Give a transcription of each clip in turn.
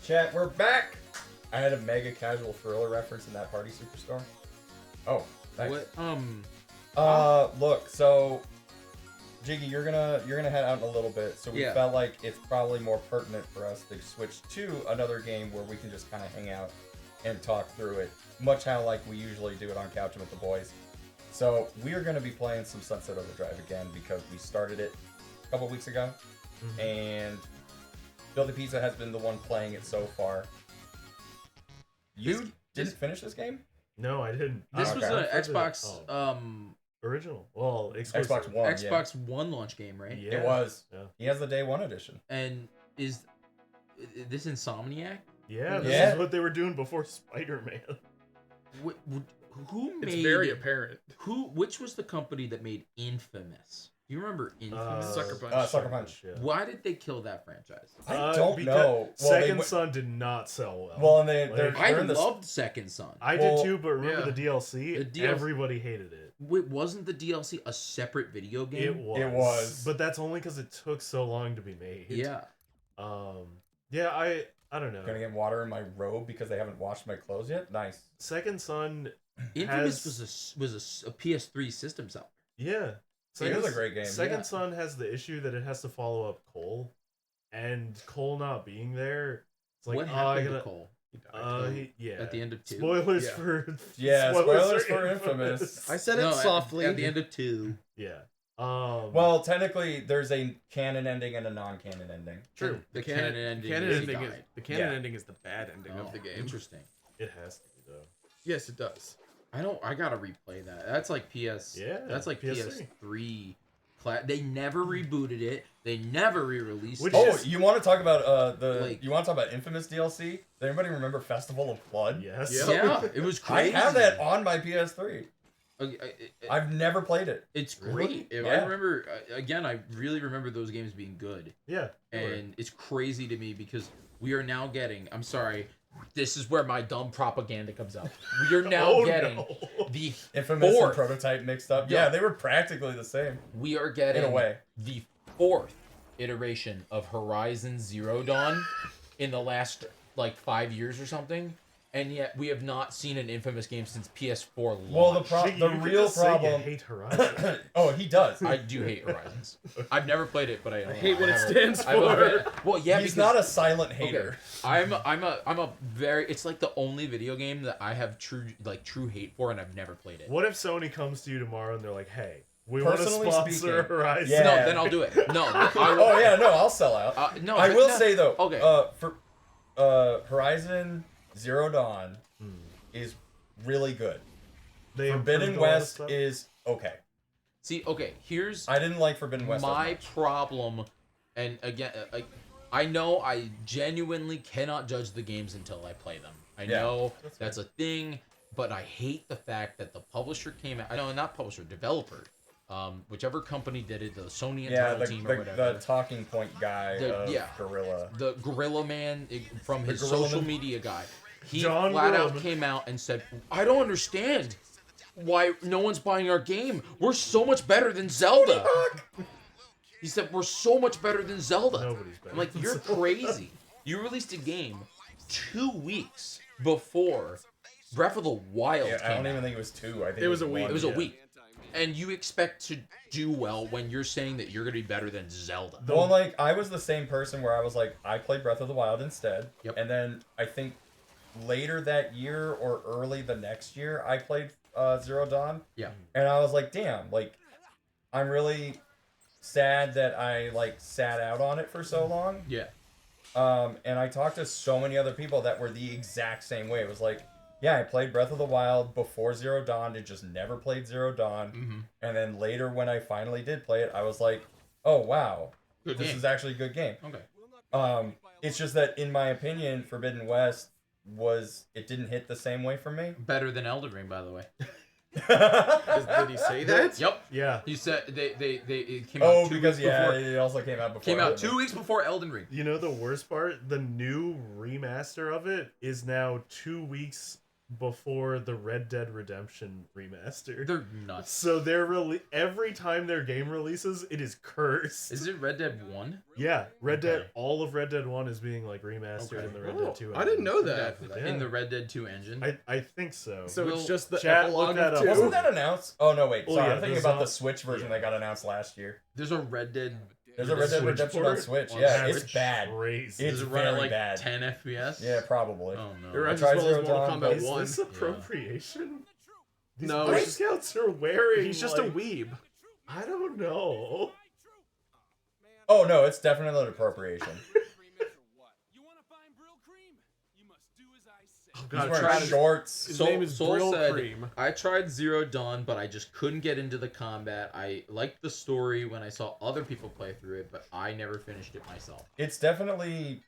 Chat, we're back! I had a mega casual thriller reference in that Party Superstar. Oh, thanks. What? Look, so Jiggy, you're gonna head out in a little bit, so we felt like it's probably more pertinent for us to switch to another game where we can just kind of hang out and talk through it, much how like we usually do it on Couchin with the boys. So we are gonna be playing some Sunset Overdrive again because we started it a couple weeks ago, and Billy Pizza has been the one playing it so far. You didn't finish this game? No, I didn't. This was an Xbox original. Well, Xbox One. Xbox One launch game, right? Yeah. It was. Yeah. He has the day one edition. And is this Insomniac? Yeah, this is what they were doing before Spider-Man. Who made? It's very apparent. Which was the company that made Infamous? Do you remember Infamous? Sucker Punch. Sucker Punch. Yeah. Why did they kill that franchise? I don't know. Well, Second Son did not sell well. Well, and I loved Second Son. I did too, but remember the DLC? Everybody hated it. Wait, wasn't the DLC a separate video game? It was. But that's only because it took so long to be made. Yeah. Yeah, I don't know. Gonna get water in my robe because they haven't washed my clothes yet? Nice. Second Son Infamous was a PS3 system seller. Yeah. It was a great game. Second Son has the issue that it has to follow up Cole, and Cole not being there, it's like, what happened to Cole? At the end of 2. Spoilers for spoilers for Infamous. I said it softly. At the end of 2. Yeah. Well, technically, there's a canon ending and a non-canon ending. True. The canon ending is the bad ending of the game. Interesting. It has to be though. Yes, it does. I gotta replay that. That's like That's like PS3. They never rebooted it. They never re-released it. You want to talk about you want to talk about Infamous DLC? Does anybody remember Festival of Blood? Yes. Yeah, it was crazy. I have that on my PS3. I've never played it. It's great. Yeah. I remember I really remember those games being good. Yeah. And it's crazy to me because we are now getting. I'm sorry. This is where my dumb propaganda comes out. We are now getting the Infamous and Prototype mixed up. Yeah, they were practically the same. We are getting in a way the 4th iteration of Horizon Zero Dawn in the last 5 years or something, and yet we have not seen an Infamous game since PS4 launch. Well, the real problem. You hate Horizon. Oh, he does. I do hate Horizons. I've never played it, but I hate what it stands for. Well, yeah, he's not a silent hater. Okay. I'm a very. It's like the only video game that I have true hate for, and I've never played it. What if Sony comes to you tomorrow and they're like, "Hey, we want to sponsor Horizon"? Yeah. No, then I'll do it. No. I'll sell out. I will say though. Okay. For Horizon Zero Dawn is really good. Forbidden West is okay. See, okay, here's... I didn't like Forbidden West. My problem, and again, I know I genuinely cannot judge the games until I play them. I know that's a thing, but I hate the fact that the publisher came out... No, not publisher, developer. Whichever company did it, the Sony internal team or whatever. The talking point guy Gorilla. The Gorilla man from his social media guy. He John flat Gorilla. out came out and said, I don't understand why no one's buying our game. We're so much better than Zelda. He said, we're so much better than Zelda. Nobody's better. I'm like, you're crazy. You released a game 2 weeks before Breath of the Wild came I don't out. even think it was 2. I think it was a week. It was a week. And you expect to do well when you're saying that you're going to be better than Zelda. Well, I was the same person where I was like, I played Breath of the Wild instead. Yep. And then I think later that year or early the next year, I played Zero Dawn. Yeah. And I was like, damn, I'm really sad that I, sat out on it for so long. Yeah. And I talked to so many other people that were the exact same way. It was like, yeah, I played Breath of the Wild before Zero Dawn and just never played Zero Dawn. Mm-hmm. And then later when I finally did play it, I was like, oh, wow. This is actually a good game. Okay. It's just that, in my opinion, Forbidden West it didn't hit the same way for me. Better than Elden Ring, by the way. Did he say that? Yep. Yeah. He said it came out 2 weeks before. It also came out before. Came out 2 weeks before Elden Ring. You know the worst part? The new remaster of it is now 2 weeks before the Red Dead Redemption remaster. They're nuts. So every time their game releases, it is cursed. Is it Red Dead 1? Yeah, all of Red Dead 1 is being like remastered in the Red Dead 2 engine. I didn't know that. Yeah. In the Red Dead 2 engine? I think so. So it's just the chat, epilogue look that of up. 2? Wasn't that announced? Oh no, wait. Well, Sorry, yeah, I'm thinking the about the Switch version that got announced last year. There's a Red Dead. There's a Red Dead Redemption on Switch. Yeah, it's bad. Crazy. It's Does it run at very like bad. 10 FPS? Yeah, probably. Oh no. It runs I as tried well as Zero Mortal Dawn, Kombat but- Is 1. this appropriation? These No, Boy it's- Scouts are wearing. He's just a weeb. I don't know. Oh no, it's definitely an appropriation. Oh, He's God, wearing tried his- shorts. His name is Brill said, Cream. I tried Zero Dawn, but I just couldn't get into the combat. I liked the story when I saw other people play through it, but I never finished it myself. It's definitely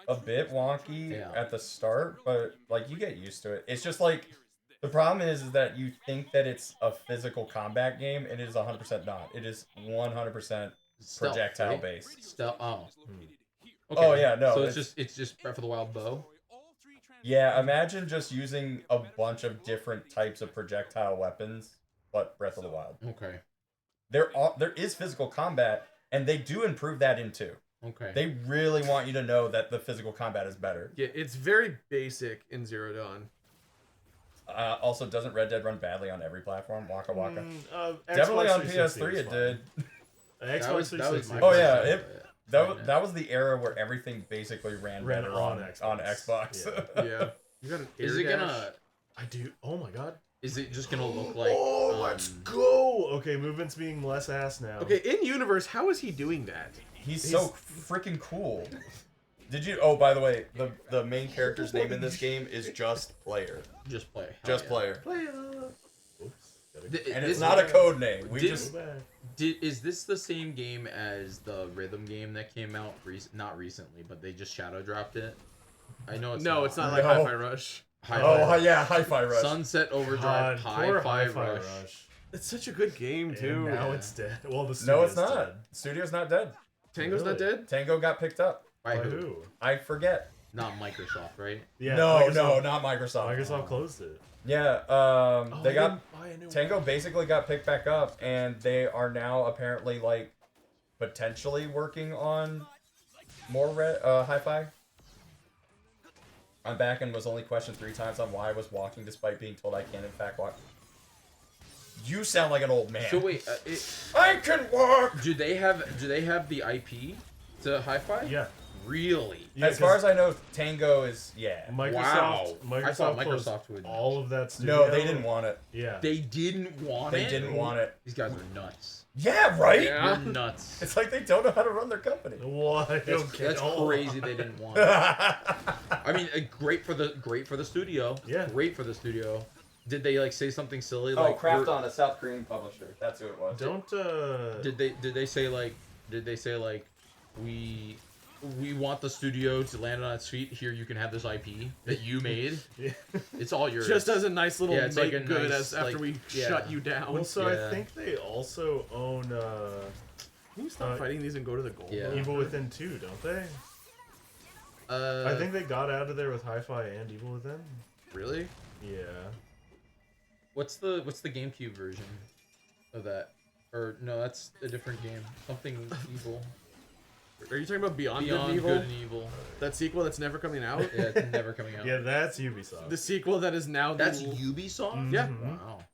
a bit wonky Yeah. at the start, but like you get used to it. It's just like the problem is that you think that it's a physical combat game, and it is 100% not. It is 100% Stealth, projectile right? based. Stealth. Oh. Oh, yeah, no, So it's- it's just Breath of the Wild bow. Yeah, imagine just using a bunch of different types of projectile weapons, but Breath of the Wild. Okay. There is physical combat, and they do improve that in 2. Okay. They really want you to know that the physical combat is better. Yeah, it's very basic in Zero Dawn. Also, doesn't Red Dead run badly on every platform? Waka waka. Xbox Definitely on 360 PS3 is it fine. did. Xbox was 360. Oh yeah, Microsoft. that was the era where everything basically ran Ran better on on Xbox. Xbox. Yeah. You got an air Is it dash? gonna? I do. Oh my god. Is it just gonna look like? Let's go. Okay, movement's being less ass now. Okay, in universe, how is he doing that? He's so freaking cool. Did you? Oh, by the way, the main character's name in this game is Just Player. Just play. Hell Just yeah. Player. Play Oops. And it's not a code name. We Did- just Go back. Is this the same game as the rhythm game that came out not recently, but they just shadow dropped it? I know it's No, not. it's not like No. Hi-Fi Rush. Hi-Fi Rush. yeah, Hi-Fi Rush. Sunset Overdrive, God, poor Hi-Fi Hi-Fi Rush. It's such a good game too. And now yeah. it's dead. Well, the No, studio's it's not. dead. Studio's not dead. Tango's not Really? dead. Tango got picked up. By By who? who? I forget. Not Microsoft, right? Yeah. no, Microsoft, not Microsoft. Microsoft closed it. Yeah, Oh, they I got didn't buy a new Tango one. basically got picked back up, and they are now apparently like potentially working on more hi-fi. I'm back and was only questioned 3 times on why I was walking despite being told I can in fact walk. You sound like an old man. So wait, I can walk. do they have the IP to Hi-Fi? Yeah. Really? Yeah, As far 'cause as I know, Tango is Microsoft, Wow. Microsoft, I thought closed Microsoft would- all of that studio. no, they didn't want it. Yeah. They didn't want They it. didn't want it. These guys are nuts. Yeah, right. Yeah. You're nuts. It's like they don't know how to run their company. What? That's crazy. They didn't want it. I mean, great for the studio. Yeah. Great for the studio. Did they like say something silly Oh, like? Krafton, a South Korean publisher. That's who it was. Don't. Did they say like? We want the studio to land on its feet. Here, you can have this IP that you made. Yeah. It's all yours. Just as a nice little Yeah, it's make like a good nice, as after like, we yeah. shut you down. Well, so Yeah. I think they also own Can you stop fighting these and go to the goal? Yeah. though? Evil Within 2, don't they? I think they got out of there with Hi-Fi and Evil Within. Really. Yeah. What's the GameCube version of that? Or no, that's a different game. Something evil. Are you talking about Beyond, Beyond Good and Evil? Good and Evil. That sequel that's never coming out? Yeah, it's never coming out. Yeah, that's Ubisoft. The sequel that is now the... That's Ubisoft. Yeah. Mhm. Wow.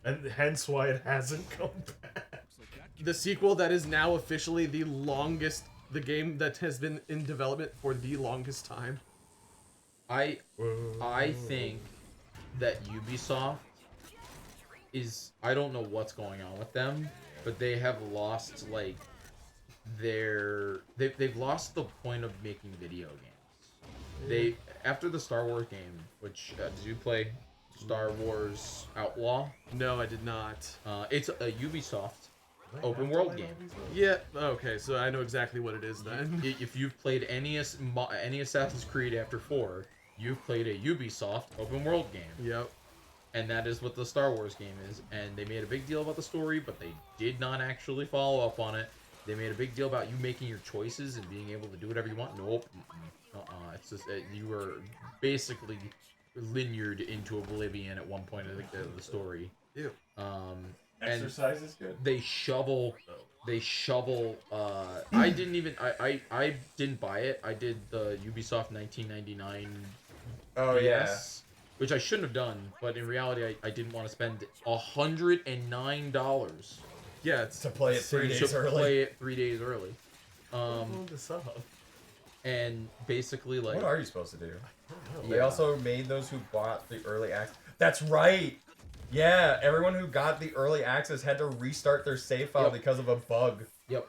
And hence why it hasn't come back. The sequel that is now officially the game that has been in development for the longest time. I think that Ubisoft is, I don't know what's going on with them, but they have lost like they've lost the point of making video games. They after the Star Wars game, which did you play Star Wars Outlaw? No, I did not. It's a Ubisoft open world game. Yeah, okay, so I know exactly what it is then. If you've played any Assassin's Creed after 4, you've played a Ubisoft open world game. Yep. And that is what the Star Wars game is. And they made a big deal about the story, but they did not actually follow up on it. They made a big deal about you making your choices and being able to do whatever you want. Nope. It's just you were basically lineared into oblivion at one point of the story. Ew. Exercise is good. They shovel. I didn't buy it. I did the Ubisoft 1999. Oh DS, which I shouldn't have done, but in reality, I didn't want to spend $109. Yeah, it's To play it 3 days early. Play it 3 days early. Hold this up. And basically, like, what are you supposed to do? Oh, They also made those who bought the early access. That's right. Yeah, everyone who got the early access had to restart their save file because of a bug. Yep.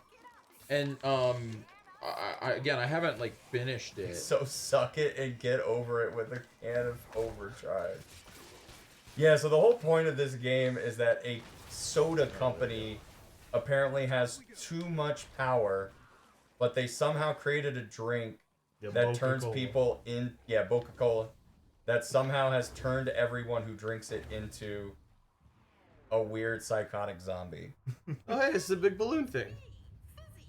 And I haven't like finished it. So suck it and get over it with a can of Overdrive. Yeah, so the whole point of this game is that a soda company apparently has too much power, but they somehow created a drink that turns people in. Yeah, Coca-Cola. That somehow has turned everyone who drinks it into a weird psychotic zombie. Oh, hey, it's a big balloon thing.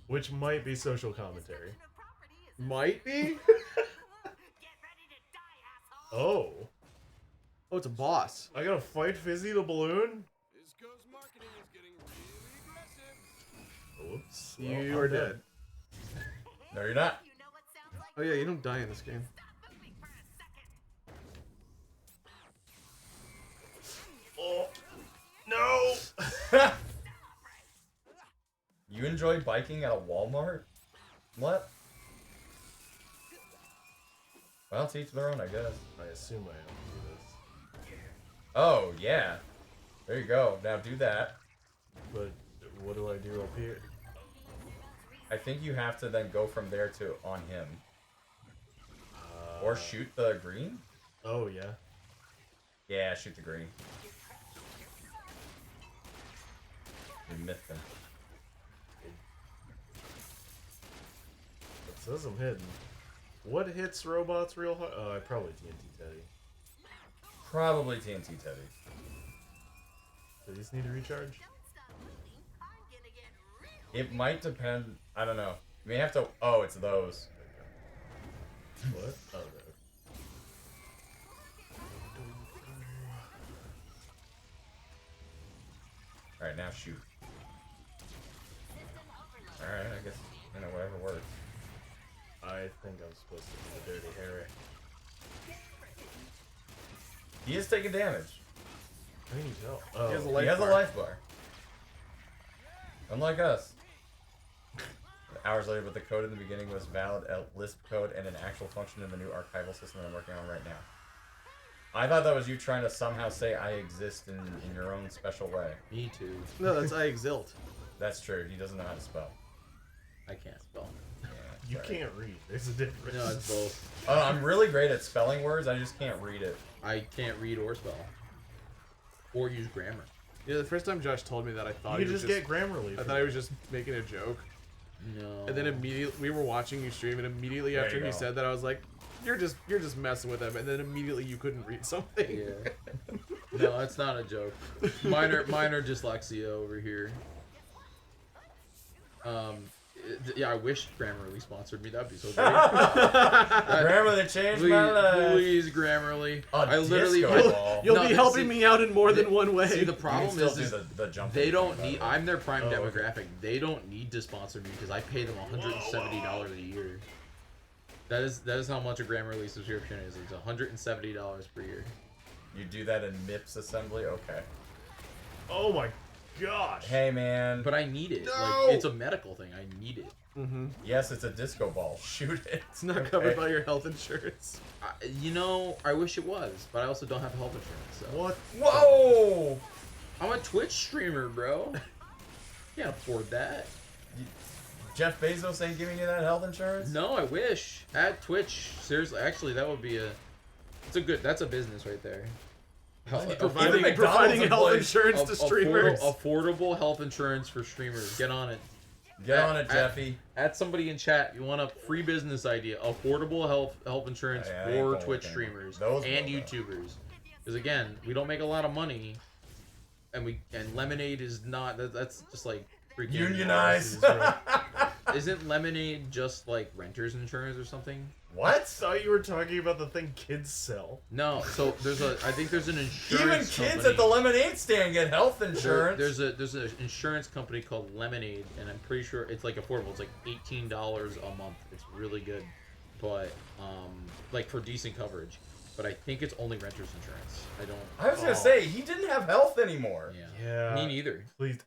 Which might be social commentary. Might be? Oh. Oh, it's a boss. I gotta fight Fizzy the balloon? Whoops. You are dead. No, you're not. Oh yeah, you don't die in this game. Oh. No! You enjoy biking at a Walmart? What? Well, to each their own, I guess. I assume I have to do this. Oh, yeah. There you go. Now do that. But what do I do up here? I think you have to then go from there to on him. Or shoot the green? Oh, yeah. Yeah, shoot the green. You missed him. It says I'm hidden. What hits robots real hard? Oh, probably TNT Teddy. Probably TNT Teddy. Do these need to recharge? It might depend. I don't know. You may have to. Oh, it's those. What? Oh, no. Alright, now shoot. Alright, I guess, whatever works. I think I'm supposed to be the Dirty Harry. He is taking damage. I need help. Oh, He has a He life has bar. a life bar. Unlike us. Hours later, but the code in the beginning was valid Lisp code and an actual function in the new archival system that I'm working on right now. I thought that was you trying to somehow say I exist in your own special way. Me too. No, that's I exult. That's true. He doesn't know how to spell. I can't spell. Yeah, you sorry. can't read. There's a difference. No, it's both. I'm really great at spelling words. I just can't read it. I can't read or spell. Or use grammar. Yeah, the first time Josh told me that, I thought You he was just get Grammarly. I thought he was just making a joke. No. And then immediately we were watching you stream, and immediately There after you he go. said that, I was like, "You're just messing with him." And then immediately you couldn't read something. Yeah. No, it's not a joke. Minor dyslexia over here. Yeah, I wish Grammarly sponsored me. That'd be so great. Grammarly changed my life. Please, Grammarly. A I literally. disco ball. You'll No, be helping see- me out in more than one way. See, the You problem can still is, do the jumping they thing, don't by need. the way. I'm their prime Oh, okay. demographic. They don't need to sponsor me because I pay them $170 a year. That is how much a Grammarly subscription is. It's $170 per year. You do that in MIPS assembly? Okay. Oh my gosh. Hey, man. But I need it. No! Like, it's a medical thing. I need it. Mm-hmm. Yes, it's a disco ball. Shoot it. It's not covered by your health insurance. I wish it was, but I also don't have health insurance. So. What? Whoa! I'm a Twitch streamer, bro. Can't afford that. Jeff Bezos ain't giving you that health insurance? No, I wish. At Twitch, seriously, actually, that would be that's a business right there. Providing McDonald's health employees- insurance to streamers. Affordable health insurance for streamers. Get on it. Get on it, Jeffy. Add somebody in chat. You want a free business idea? Affordable health insurance Yeah, I ain't for gonna Twitch look streamers Those and will, though. YouTubers. Because again, we don't make a lot of money, and Lemonade is not. That's just like freaking Unionize. Isn't Lemonade just like renter's insurance or something? What? I thought you were talking about the thing kids sell. No, so I think there's an insurance Even kids company. at the lemonade stand get health insurance. There's an insurance company called Lemonade, and I'm pretty sure it's like affordable. It's like $18 a month. It's really good, but like for decent coverage. But I think it's only renter's insurance. I was gonna say he didn't have health anymore. Yeah. Me neither. Please.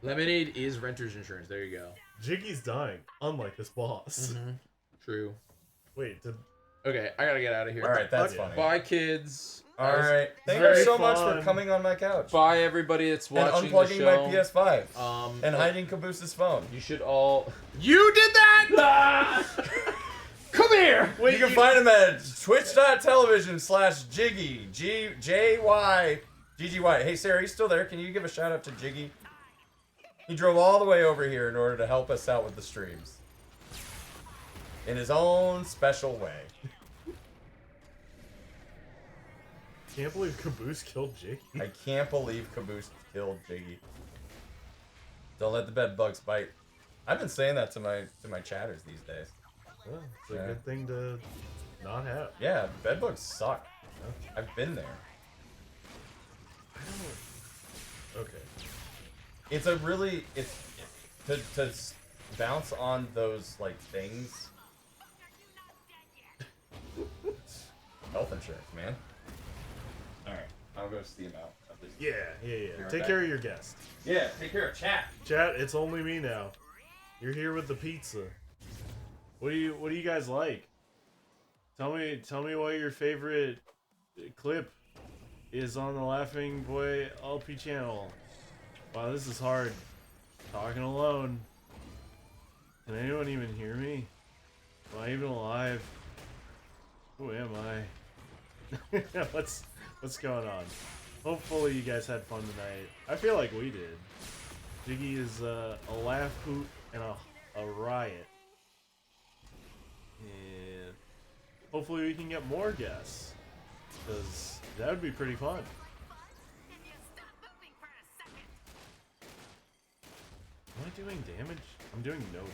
Lemonade is renter's insurance. There you go. Jiggy's dying, unlike his boss. Mm-hmm. True. Wait, Okay, I gotta get out of here. All right, that's funny. Bye, kids. All right, thank very you so much fun. for coming on my couch Bye, everybody that's and watching the unplugging show. my PS5 and hiding Caboose's phone. You should all. You did that? Come here. You can find him at twitch.tv/Jiggy GGY. Hey Sarah, he's still there. Can you give a shout out to Jiggy? He drove all the way over here in order to help us out with the streams in his own special way. can't believe Caboose killed Jiggy. I can't believe Caboose killed Jiggy. Don't let the bed bugs bite. I've been saying that to my chatters these days. Well, it's a good thing to not have. Yeah, bed bugs suck. I've been there. Okay. It's a really to bounce on those like things. Health insurance, man. All right, I'll go see him out. Yeah. right Take back. care of your guest. Yeah, take care of chat. Chat, it's only me now. You're here with the pizza. What do you guys like? Tell me what your favorite clip is on the Laughingboy LP channel. Wow, this is hard. Talking alone. Can anyone even hear me? Am I even alive? Who am I? What's going on? Hopefully you guys had fun tonight. I feel like we did. Jiggy is a laugh, hoot, and a riot. And hopefully we can get more guests, because that would be pretty fun. Am I doing damage? I'm doing no damage.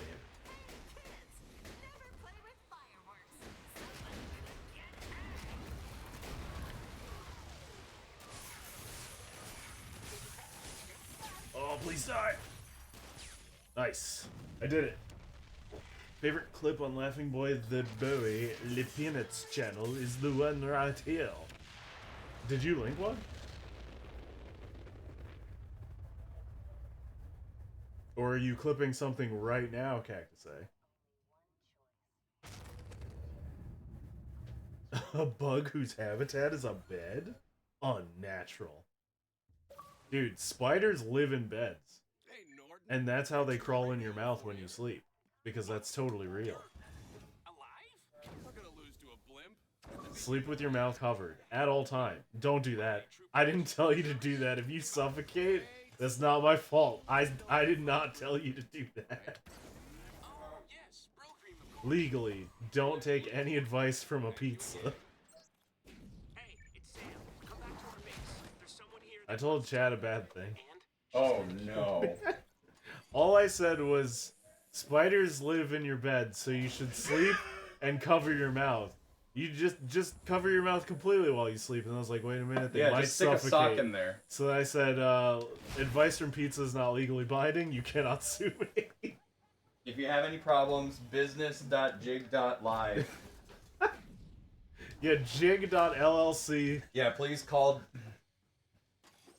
Oh, please die! Nice. I did it. Favorite clip on Laughingboy the Bowie Le Peanuts channel is the one right here. Did you link one? Or are you clipping something right now, Cactus? A bug whose habitat is a bed? Unnatural. Dude, spiders live in beds. And that's how they crawl in your mouth when you sleep. Because that's totally real. Sleep with your mouth covered at all time. Don't do that. I didn't tell you to do that. If you suffocate, that's not my fault. I did not tell you to do that. Legally, don't take any advice from a pizza. I told Chad a bad thing. Oh no. All I said was, spiders live in your bed, so you should sleep and cover your mouth. You just cover your mouth completely while you sleep. And I was like, wait a minute, they might just stick suffocate. a sock in there. So I said, advice from pizza is not legally binding. You cannot sue me. If you have any problems, business.jig.live. Yeah, jig.llc. Yeah, please call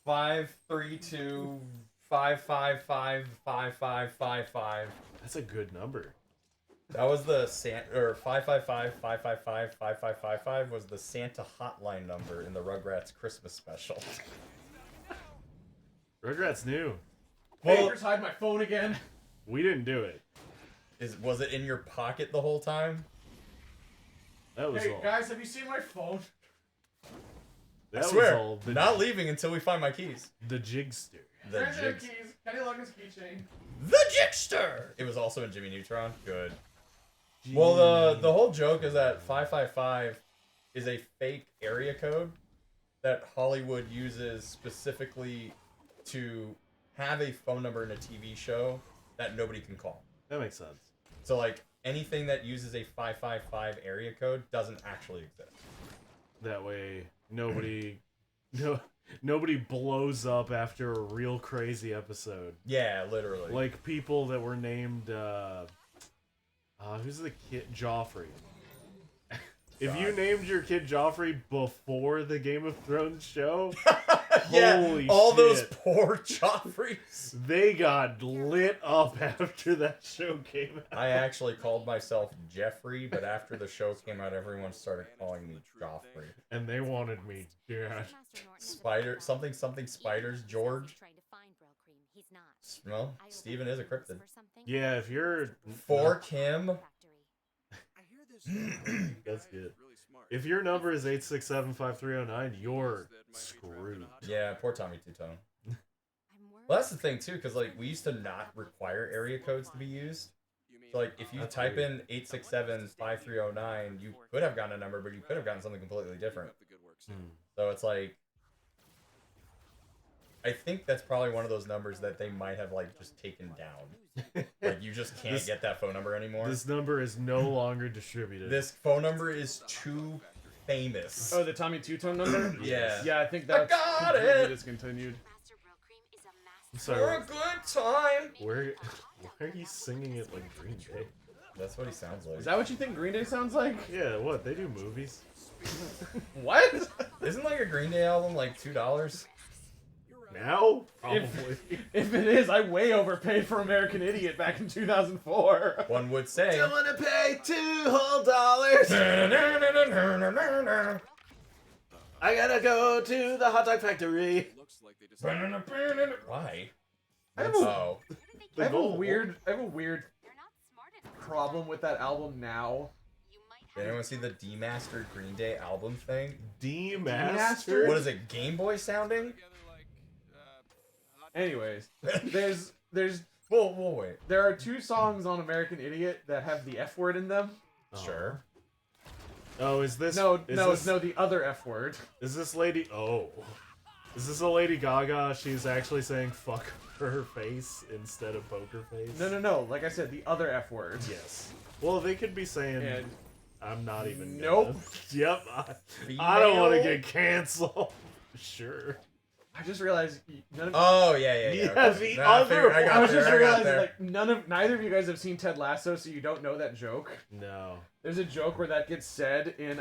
532 555 That's a good number. That was the 555 was the Santa hotline number in the Rugrats Christmas special. Rugrats knew. Well, Papers hide my phone again. We didn't do it. was it in your pocket the whole time? That was Hey all. guys, have you seen my phone? That I swear, was all the, not leaving until we find my keys. the jigster. The Transit jigs. keys. Kenny Logan's keychain. The Jigster! It was also in Jimmy Neutron. Good. Well, the whole joke is that 555 is a fake area code that Hollywood uses specifically to have a phone number in a TV show that nobody can call. That makes sense. So, like, anything that uses a 555 area code doesn't actually exist. That way, nobody blows up after a real crazy episode. Yeah, literally. Like people that were named, who's the kid? Joffrey. If you named your kid Joffrey before the Game of Thrones show, yeah, holy all shit. those poor Joffreys. They got lit up after that show came out. I actually called myself Jeffrey, but after the show came out, everyone started calling me Joffrey. And they wanted me dead. Something spiders, George. Well, Steven is a cryptid. Yeah, if you're... Fork him. That's good. If your number is 867-5309, you're screwed. Yeah, poor Tommy Two-Tone. Well, that's the thing, too, because, like, we used to not require area codes to be used. So, like, if you type in 867-5309, you could have gotten a number, but you could have gotten something completely different. So it's like... I think that's probably one of those numbers that they might have, like, just taken down. Like, you just can't get that phone number anymore. This number is no longer distributed. This phone number is too famous. Oh, the Tommy Two-Tone number? Yeah. Yeah, I think that's completely discontinued. I'm For sorry. a good time. Why are you singing it like Green Day? That's what he sounds like. Is that what you think Green Day sounds like? Yeah, what? They do movies. What? Isn't like a Green Day album like $2? Now? Probably. If it is, I way overpaid for American Idiot back in 2004. One would say. Don't want to pay $2 whole dollars. I gotta go to the hot dog factory. Why? I have a weird problem with that album now. Did anyone see the demastered Green Day album thing? Demastered? What is it, Game Boy sounding? Anyways, there's We'll wait. there are 2 songs on American Idiot that have the F word in them. Sure. Oh, is this... No, is the other F word. Is this lady... Oh. Is this a Lady Gaga? She's actually saying fuck for her face instead of poker face? No. Like I said, the other F word. Yes. Well, they could be saying... And I'm not even nope. gonna... Yep. I don't want to get canceled. Sure. I just realized none of Oh, yeah. Yeah, Okay. the other- I I was just realizing there. like neither of you guys have seen Ted Lasso, so you don't know that joke. No. There's a joke where that gets said in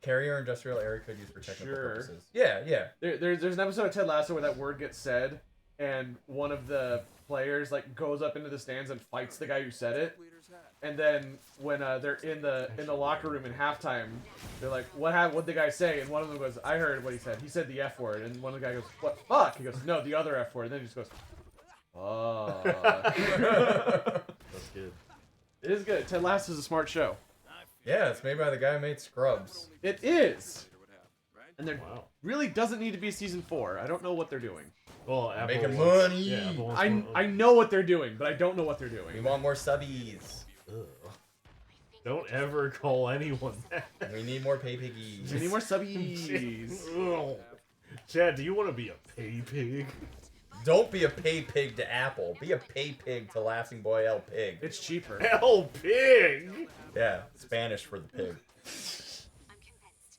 Carrier industrial area code used for technical Sure. purposes. Yeah. there's an episode of Ted Lasso where that word gets said, and one of the players like goes up into the stands and fights the guy who said it. And then when they're in the locker room in halftime, they're like, what'd the guy say? And one of them goes, I heard what he said. He said the F word. And one of the guys goes, what, fuck? He goes, no, the other F word. And then he just goes, fuck. That's good. It is good. Ted Lasso is a smart show. Yeah, it's made by the guy who made Scrubs. It is. And there Wow. really doesn't need to be season 4. I don't know what they're doing. Well, Apple Making wants- money. Yeah, Apple wants I know what they're doing, but I don't know what they're We doing. want more subbies. Ugh. Don't ever call anyone that. We need more pay piggies. We need more subbies. Ugh. Chad, do you want to be a pay pig? Don't be a pay pig to Apple. Be a pay pig to Laughingboy El Pig. It's cheaper. Hell pig! Yeah, Spanish for the pig.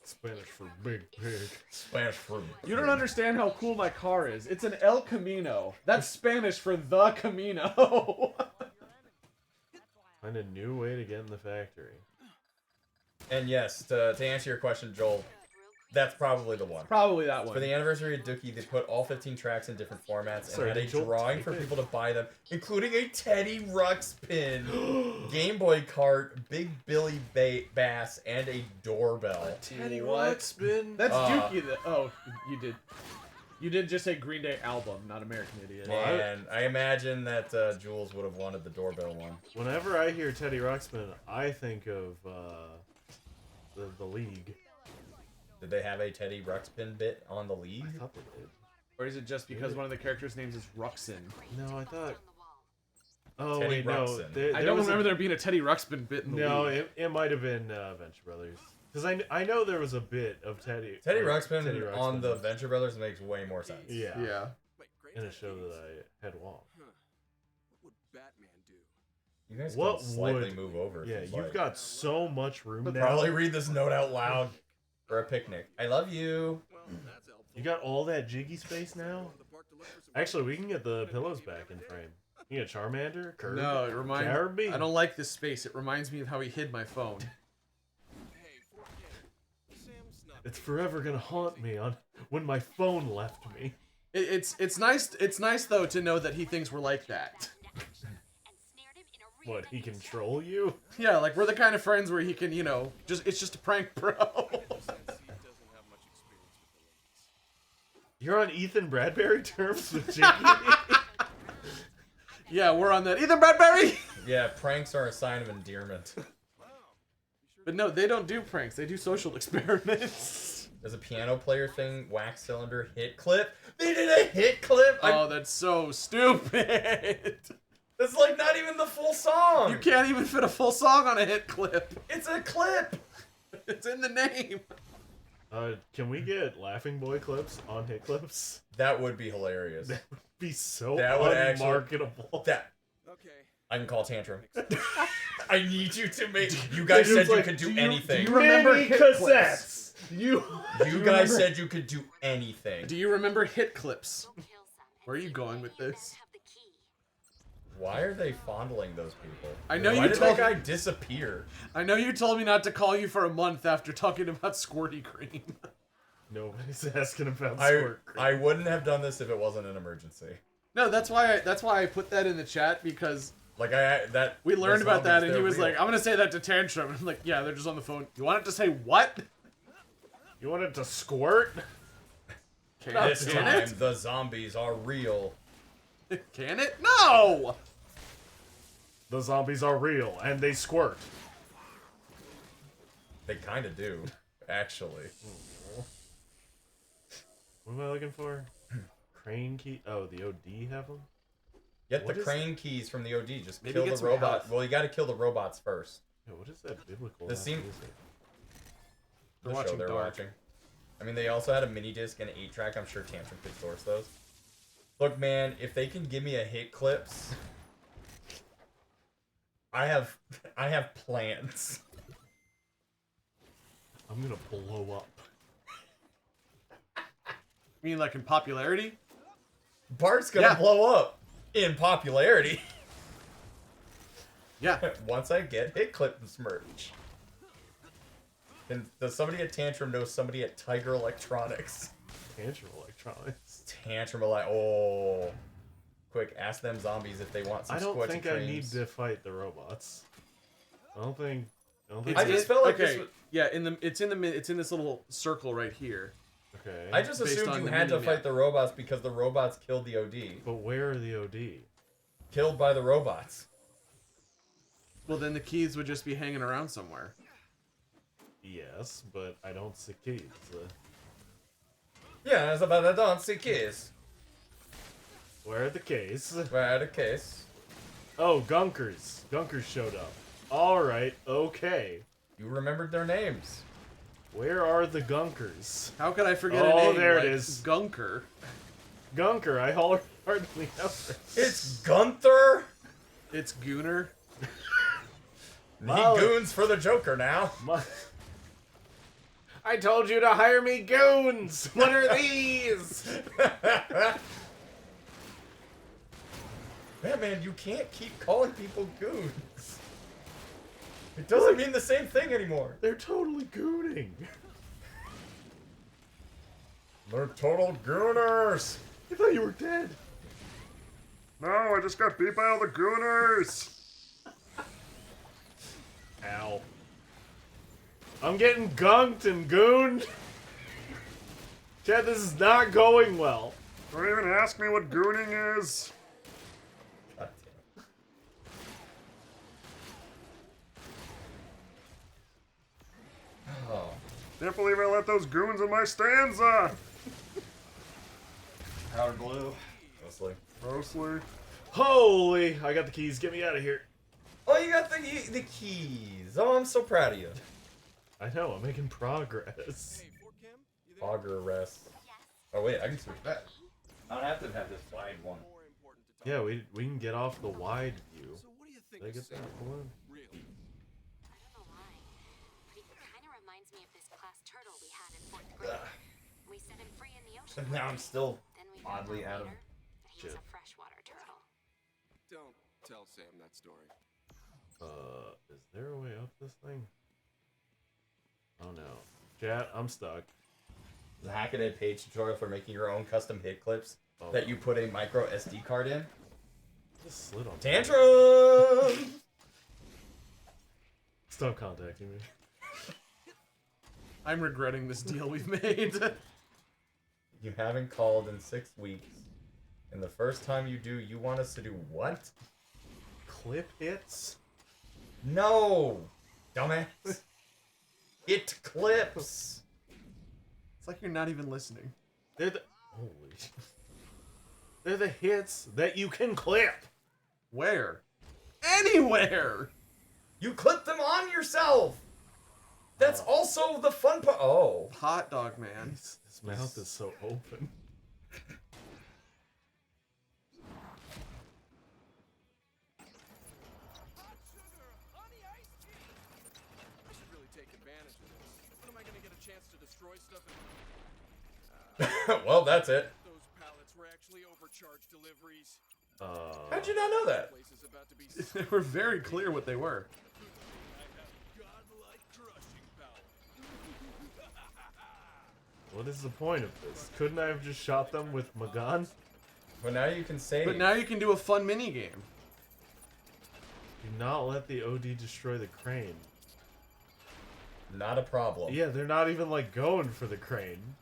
Spanish for big pig. Spanish for You don't understand how cool my car is. It's an El Camino. That's Spanish for the Camino. Find a new way to get in the factory. And yes, to answer your question, Joel, that's probably the one. Probably that one. For the anniversary of Dookie, they put all 15 tracks in different formats and Sorry, had a did Joel drawing type for it? people to buy them, including a Teddy Ruxpin, Game Boy cart, Big Billy Bass, and a doorbell. Teddy What? Ruxpin. That's Dookie. Oh, you did. You did just say Green Day album, not American Idiot. And I imagine that Jules would have wanted the doorbell one. Whenever I hear Teddy Ruxpin, I think of the League. Did they have a Teddy Ruxpin bit on the League? I thought they did. Or is it just because one of the characters' names is Ruxin? No, I thought. Oh Teddy wait, no. Ruxpin. I don't remember there being a Teddy Ruxpin bit in the No, league. it might have been Venture Brothers. Because I know there was a bit of Teddy Ruxpin on the Venture Brothers makes way more sense. Yeah. Yeah. In a show that I had watched. What would Batman do? You guys can slightly move over. Yeah, you've got so much room now. Probably read this note out loud for a picnic. I love you. You got all that jiggy space now? Actually, we can get the pillows back in frame. You get Charmander, Kirby, No, it reminds Kirby. I don't like this space. It reminds me of how he hid my phone. It's forever gonna haunt me on when my phone left me. It's nice. It's nice though to know that he thinks we're like that. What, he control you? Yeah, like we're the kind of friends where he can, you know, it's just a prank, bro. You're on Ethan Bradbury terms with Jiggy? Yeah, we're on that. Ethan Bradbury! Yeah, pranks are a sign of endearment. But no, they don't do pranks. They do social experiments. There's a piano player thing, wax cylinder, hit clip. They did a hit clip? Oh, that's so stupid. That's like not even the full song. You can't even fit a full song on a hit clip. It's a clip. It's in the name. Can we get Laughingboy clips on hit clips? That would be hilarious. That would be so unmarketable. Okay. I can call Tantrum. I need you to make. You guys said you could do anything. Do you remember Mini hit cassettes? clips? You guys said you could do anything. Do you remember hit clips? Where are you going with this? Why are they fondling those people? I know Why you did told that guy disappear? I know you told me not to call you for a month after talking about Squirty Cream. Nobody's asking about squirt cream. I wouldn't have done this if it wasn't an emergency. No, that's why I put that in the chat because Like we learned about that and he was real. like, I'm gonna say that to Tantrum. And I'm like, yeah, they're just on the phone. You want it to say what? You want it to squirt? This Can time it? the zombies are real. Can it? No! The zombies are real, and they squirt. They kind of do, actually. What am I looking for? Crane key? Oh, the OD have them? Get What the is crane keys from the OD. Just Maybe kill get the some robot. health. Well, you got to kill the robots first. Yeah, what is that biblical? This seem- music? They're The watching show they're Dark. watching. I mean, they also had a mini disc and an 8-track. I'm sure Tantrum could source those. Look, man, if they can give me a hit clips, I have plans. I'm gonna blow up. You mean like in popularity? Bart's gonna Yeah. blow up in popularity Yeah. once I get hit clips merch. And does somebody at Tantrum know somebody at Tiger Electronics? Tantrum Electronics. Tantrum oh. Quick, ask them zombies if they want some I don't squishy think creams. I need to fight the robots. I don't think. I just felt like okay. this was... Yeah, it's in this little circle right here. Okay. I just Based assumed on you the had to mini-map. fight the robots because the robots killed the OD. But where are the OD? Killed by the robots. Well, then the keys would just be hanging around somewhere. Yes, but I don't see keys. Yeah, that's about I don't see kids. Where are the keys? Where the case? Oh, Gunkers. Gunkers showed up. Alright, okay. You remembered their names. Where are the Gunkers? How could I forget a Oh, name there it like is. Gunker? Gunker, I hardly know. It's Gunther. It's Gooner. He Molly. goons for the Joker now. I told you to hire me goons! What are these? Man, you can't keep calling people goons. It doesn't mean the same thing anymore. They're totally gooning. They're total gooners. I thought you were dead. No, I just got beat by all the gooners. Ow. I'm getting gunked and gooned. Chad, this is not going well. Don't even ask me what gooning is. God damn. Oh. Can't believe I let those goons in my stanza. Powder blue. Mostly. Mostly. Holy, I got the keys. Get me out of here. Oh, you got the keys. Oh, I'm so proud of you. I know, I'm making progress. Progress. Oh wait, I can switch that. I don't have to have this wide one. Yeah, we can get off the wide view. Did I get that balloon? Really? I don't know why, but he kind of reminds me of this class turtle we had in 4th grade. We set him free in the ocean. Now I'm still Then we oddly out of he was a freshwater turtle. Don't tell Sam that story. Is there a way up this thing? Oh no. Chat, I'm stuck. The Hackaday page tutorial for making your own custom hit clips that you put a micro SD card in. Just slid on. Tantrum! Stop contacting me. I'm regretting this deal we've made. You haven't called in 6 weeks. And the first time you do, you want us to do what? Clip hits? No! Dumbass. It clips! It's like you're not even listening. They're the They're the hits that you can clip. Where? Anywhere! You clip them on yourself! That's also the fun part. Oh. Hot dog man. His mouth is so open. I should really take advantage of this. When am I gonna get a chance to destroy stuff? Well, that's it. Those pallets were actually overcharged deliveries. How'd you not know that? Place is about to be They were very clear what they were. godlike crushing power. What is the point of this? Couldn't I have just shot them with my gun? But now you can save. But now you can do a fun mini game. Do not let the OD destroy the crane. Not a problem. Yeah, they're not even like going for the crane.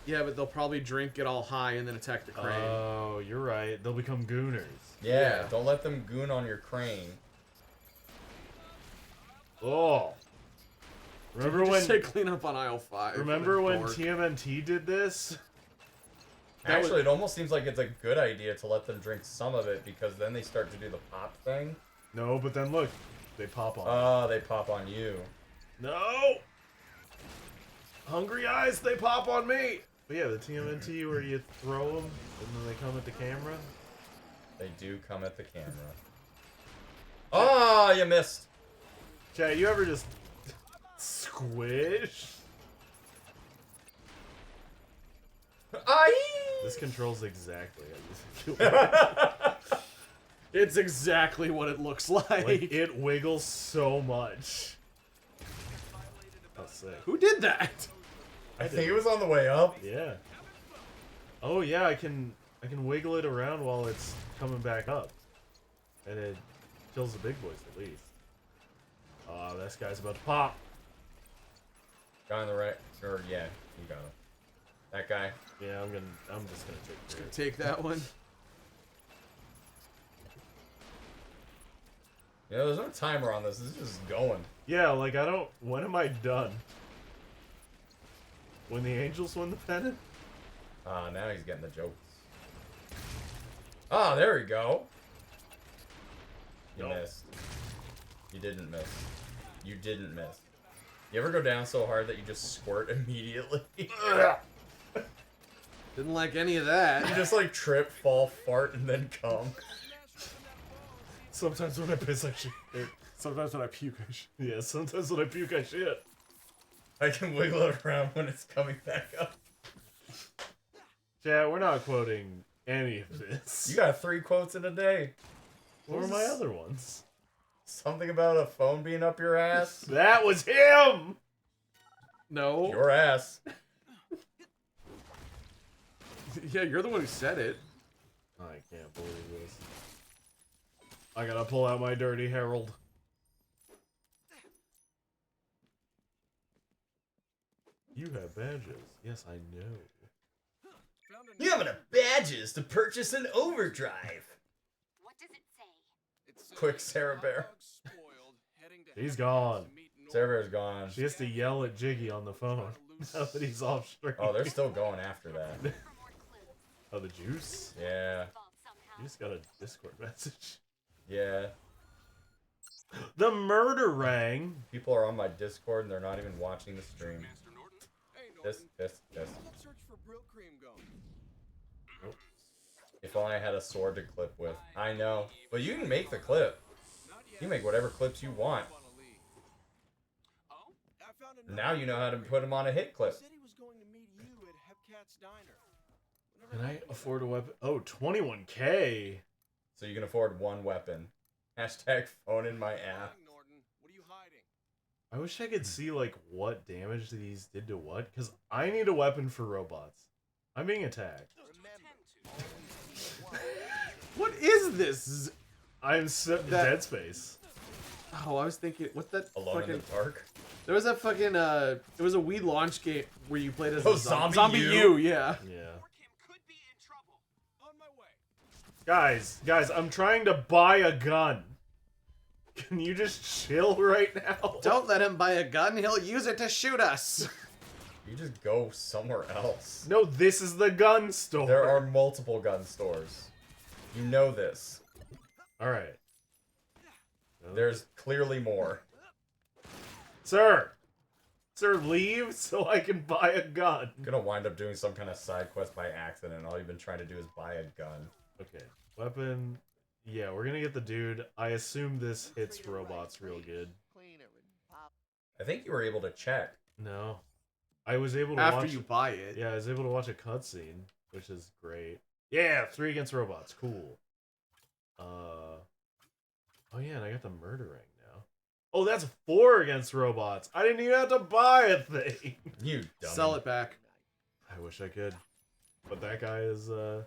Yeah, but they'll probably drink, get all high, and then attack the crane. Oh, you're right. They'll become gooners. Yeah, don't let them goon on your crane. Oh. Remember Did you when? just say clean up on aisle 5? Remember when Dork. TMNT did this? Actually, it almost seems like it's a good idea to let them drink some of it because then they start to do the pop thing. No, but then look, they pop on. Oh, they pop on you. No. Hungry eyes, they pop on me. But yeah, the TMNT where you throw them and then they come at the camera. They do come at the camera. Oh, you missed. Chat, you ever just squish? This controls exactly how you feel. It's exactly what it looks like. Like, it wiggles so much. That's sick. Who did that? I think it was on the way up. Yeah. Oh yeah, I can wiggle it around while it's coming back up. And it kills the big boys at least. Oh, this guy's about to pop. Guy on the right. Or, yeah, you got him. That guy. Yeah, I'm just gonna take care of it. Take that one. You know, there's no timer on this. This is just going. Yeah, like when am I done? When the Angels win the pennant? Ah, now he's getting the jokes. Ah, there we go. You Nope. missed. You didn't miss. You didn't miss. You ever go down so hard that you just squirt immediately? Didn't like any of that. You just like trip, fall, fart, and then come. Sometimes when I piss, I shit. Sometimes when I puke, I Yeah, sometimes when I puke, I shit. I can wiggle it around when it's coming back up. Chat, we're not quoting any of this. You got 3 quotes in a day. What were my other ones? Something about a phone being up your ass. That was him! No. Your ass. Yeah, you're the one who said it. I can't believe this. I gotta pull out my dirty herald. You have badges. Yes, I know. You have enough badges to purchase an overdrive. What does it say? It's Quick, Sarah Bear. He's gone. Sarah Bear's gone. She has to yell at Jiggy on the phone now that he's off stream. Oh, they're still going after that. For more clues. Oh, the juice? Yeah. Involved somehow. You just got a Discord message. Yeah. The murder rang. People are on my Discord and they're not even watching the stream. Master Norton. Hey, This. How'd search for Brill Cream go? Nope. If only I had a sword to clip with. I know. But you can make the clip. You can make whatever clips you want. Now you know how to put them on a hit clip. Can I afford a weapon? Oh, 21K. So you can afford one weapon. Hashtag phone in my ass. I wish I could see, like, what damage these did to what. Because I need a weapon for robots. I'm being attacked. What is this? I'm Dead Space. Oh, I was thinking, what's that Alone fucking... in the dark. There was that fucking, it was a Wii launch game where you played as Oh, a Zombie U, yeah. Yeah. Guys, I'm trying to buy a gun. Can you just chill right now? Don't let him buy a gun, he'll use it to shoot us. You just go somewhere else. No, this is the gun store. There are multiple gun stores. You know this. Alright. There's clearly more. Sir, leave so I can buy a gun. I'm gonna wind up doing some kind of side quest by accident, and all you've been trying to do is buy a gun. Okay, weapon. Yeah, we're gonna get the dude. I assume this hits robots real good. I think you were able to check. No. I was able to After watch... you buy it. Yeah, I was able to watch a cutscene, which is great. Yeah, 3 against robots. Cool. Oh yeah, and I got the murder ring now. Oh, that's 4 against robots. I didn't even have to buy a thing. You dummy. Sell it back. I wish I could. But that guy is, All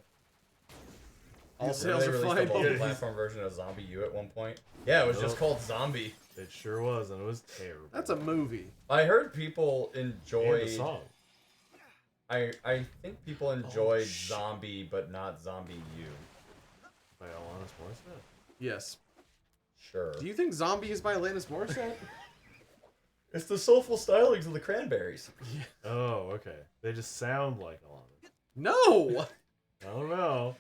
Did sales they are release the flying. multi-platform version of Zombie U at one point? Yeah, it was just Nope. called Zombie. It sure was, and it was terrible. That's a movie. I heard people And enjoy. the song. I think people enjoyed Zombie, but not Zombie U. By Alanis Morissette. Yes. Sure. Do you think Zombie is by Alanis Morissette? It's the soulful stylings of the Cranberries. Oh, okay. They just sound like Alanis. No! I don't know.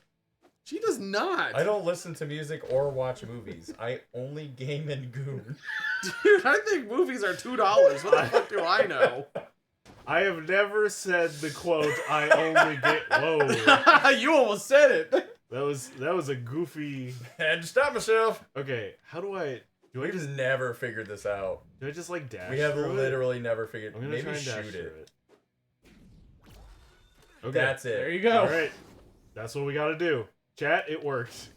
She does not. I don't listen to music or watch movies. I only game and goon. Dude, I think movies are $2. What the fuck do I know? I have never said the quote, I only get... Whoa. You almost said it. That was a goofy... Had to stop myself. Okay, how do I... Do I We've just... never figured this out. Do I just, like, dash We have through literally never figured. I'm gonna Maybe try and dash shoot through it. Okay. That's it. There you go. Alright. That's what we gotta do. Chat, it worked.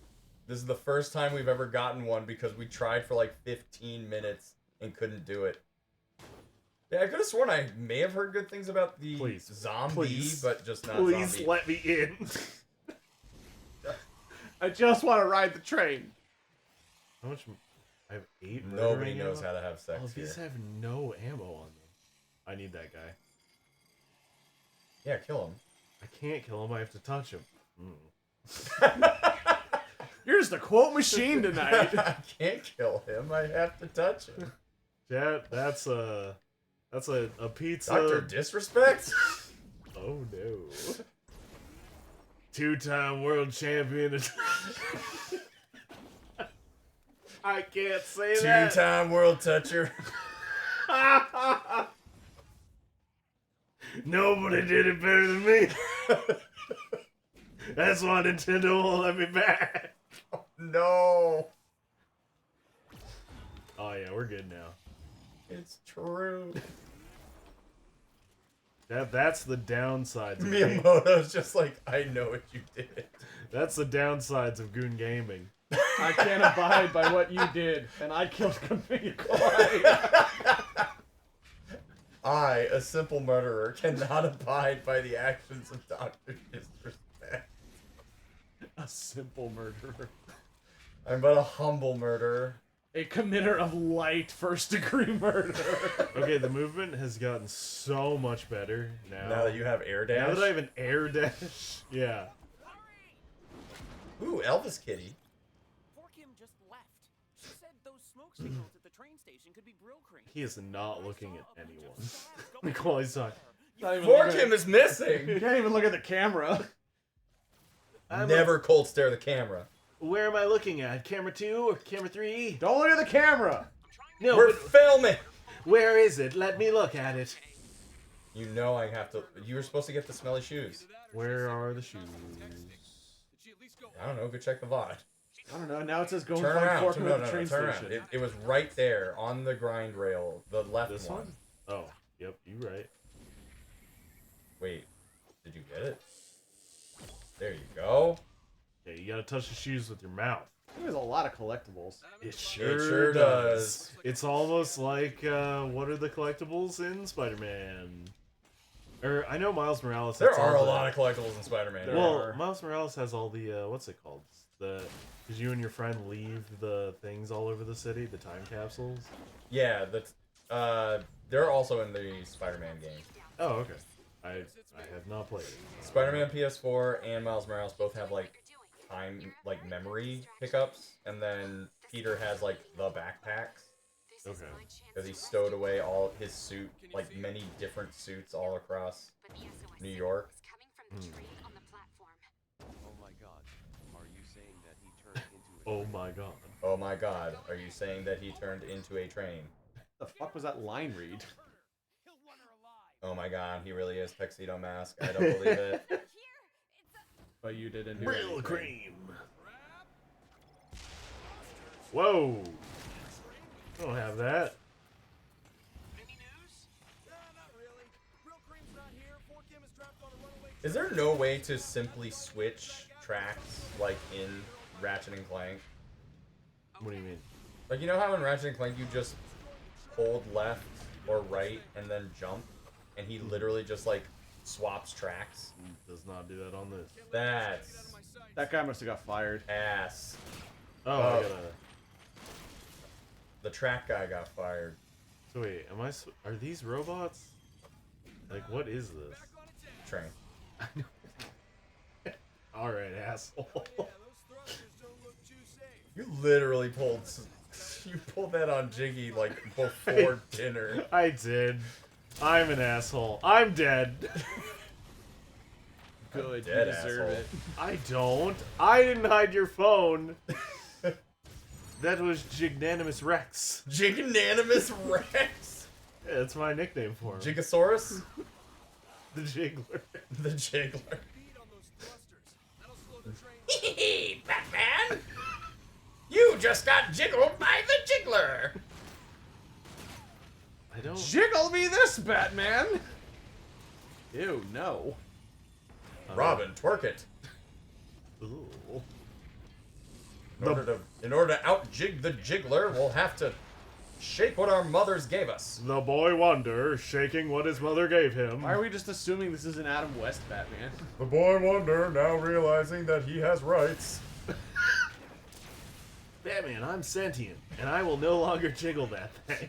This is the first time we've ever gotten one because we tried for like 15 minutes and couldn't do it. Yeah, I could have sworn I may have heard good things about the zombie, but just not Please zombie. let me in. I just want to ride the train. How much... I have 8 Nobody murdering knows ammo? how to have sex Oh, here. these have no ammo on them. I need that guy. Yeah, kill him. I can't kill him, I have to touch him. Here's the quote machine tonight. I can't kill him. I have to touch him. Chat, that's a pizza. Dr. Disrespect? Oh no. 2-time world champion. I can't say that. 2-time world toucher. Nobody did it better than me. That's why Nintendo won't let me back. No. Oh yeah, we're good now. It's true. That's the downsides. Of Miyamoto's just like, I know what you did. That's the downsides of Goon Gaming. I can't abide by what you did, and I killed Kamiya. I, a simple murderer, cannot abide by the actions of Dr. Disrespect. A simple murderer. I'm but a humble murderer. A committer of light first-degree murder. Okay, the movement has gotten so much better now. Now that you have air dash. Now that I have an air dash, yeah. Ooh, Elvis Kitty. Kim just left. She said those smoke signals at the train station could be Brill Cream. He is not looking at anyone. Like while he's talking. Forkim is missing. You can't even look at the camera. Never cold stare the camera. Where am I looking at? Camera 2 or camera 3? Don't look at the camera. No, We're but filming. where is it? Let me look at it. You know I have to. You were supposed to get the smelly shoes. Where are the shoes? I don't know. Go check the VOD. I don't know. Now it says go and Turn find around. Forkman No, at the train turn station. around. It was right there on the grind rail, the left This one? Oh, yep, you right. Wait, did you get it? There you go. Yeah, you gotta touch the shoes with your mouth. There's a lot of collectibles. It sure does. It's almost like, what are the collectibles in Spider-Man? Or, I know Miles Morales... There are a lot of collectibles in Spider-Man. Well, Miles Morales has all the, what's it called? Because you and your friend leave the things all over the city, the time capsules? Yeah, they're also in the Spider-Man game. Oh, okay. I have not played it. Spider-Man PS4 and Miles Morales both have, like, time, like, memory pickups, and then Peter has, like, the backpacks. Okay. Because he stowed away all his suit, like, many different suits all across New York. Oh my god. Are you saying that he turned into Oh my god. Oh my god, are you saying that he turned into a train? The fuck was that line read? Oh my god, he really is Tuxedo Mask. I don't believe it. But you didn't do Real anything. cream. Whoa. I don't have that. Any news? Not really. Real Cream's not here. Forkim is trapped on a runaway. Is there no way to simply switch tracks, like in Ratchet and Clank? What do you mean? Like, you know how in Ratchet and Clank you just hold left or right and then jump? And he literally just, like, swaps tracks? Does not do that on this. That's That guy must have got fired. ass. Oh, I Oh. gotta... The track guy got fired. So wait, are these robots? Like, what is this? Train. Alright, asshole. You literally pulled that on Jiggy, like, before dinner. I did. I'm an asshole. I'm dead. Good, you Dead deserve asshole. it. I don't. I didn't hide your phone. That was Jignanimous Rex. Jignanimous Rex? Yeah, that's my nickname for him. Gigasaurus? The Jiggler. The Jiggler. Speed on those thrusters. That'll slow the train. Hey, Batman! You just got jiggled by the Jiggler! I don't... Jiggle me this, Batman! Ew, no. Robin, twerk it. Ooh. In order to out-jig the Jiggler, we'll have to shake what our mothers gave us. The boy wonder, shaking what his mother gave him. Why are we just assuming this is an Adam West Batman? The boy wonder, now realizing that he has rights. Batman, I'm sentient, and I will no longer jiggle that thing.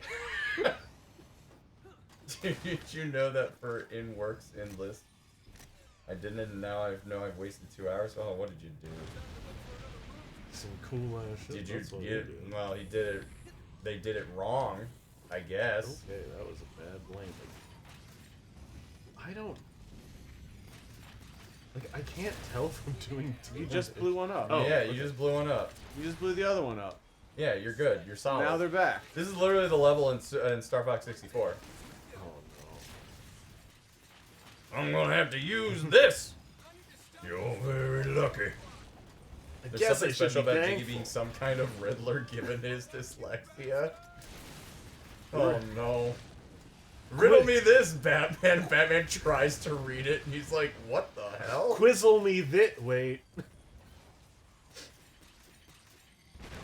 Did you know that for in works in list? I didn't, and now I know I've wasted 2 hours. Oh, what did you do? Some cool ass shit. Did you? That's what we You, do. well, he did it. They did it wrong, I guess. Okay, that was a bad landing. I don't... Like, I can't tell from doing You just blew one up. Oh, yeah, okay. you just blew one up. You just blew the other one up. Yeah, you're good. You're solid. Now they're back. This is literally the level in Star Fox 64. Oh, no. I'm gonna have to use this. You're very lucky. There's guess something I should special be about Jiggy thankful. being some kind of Riddler given his dyslexia. Oh no. Riddle me this, Batman. Batman tries to read it and he's like, what the hell? Quizzle me wait.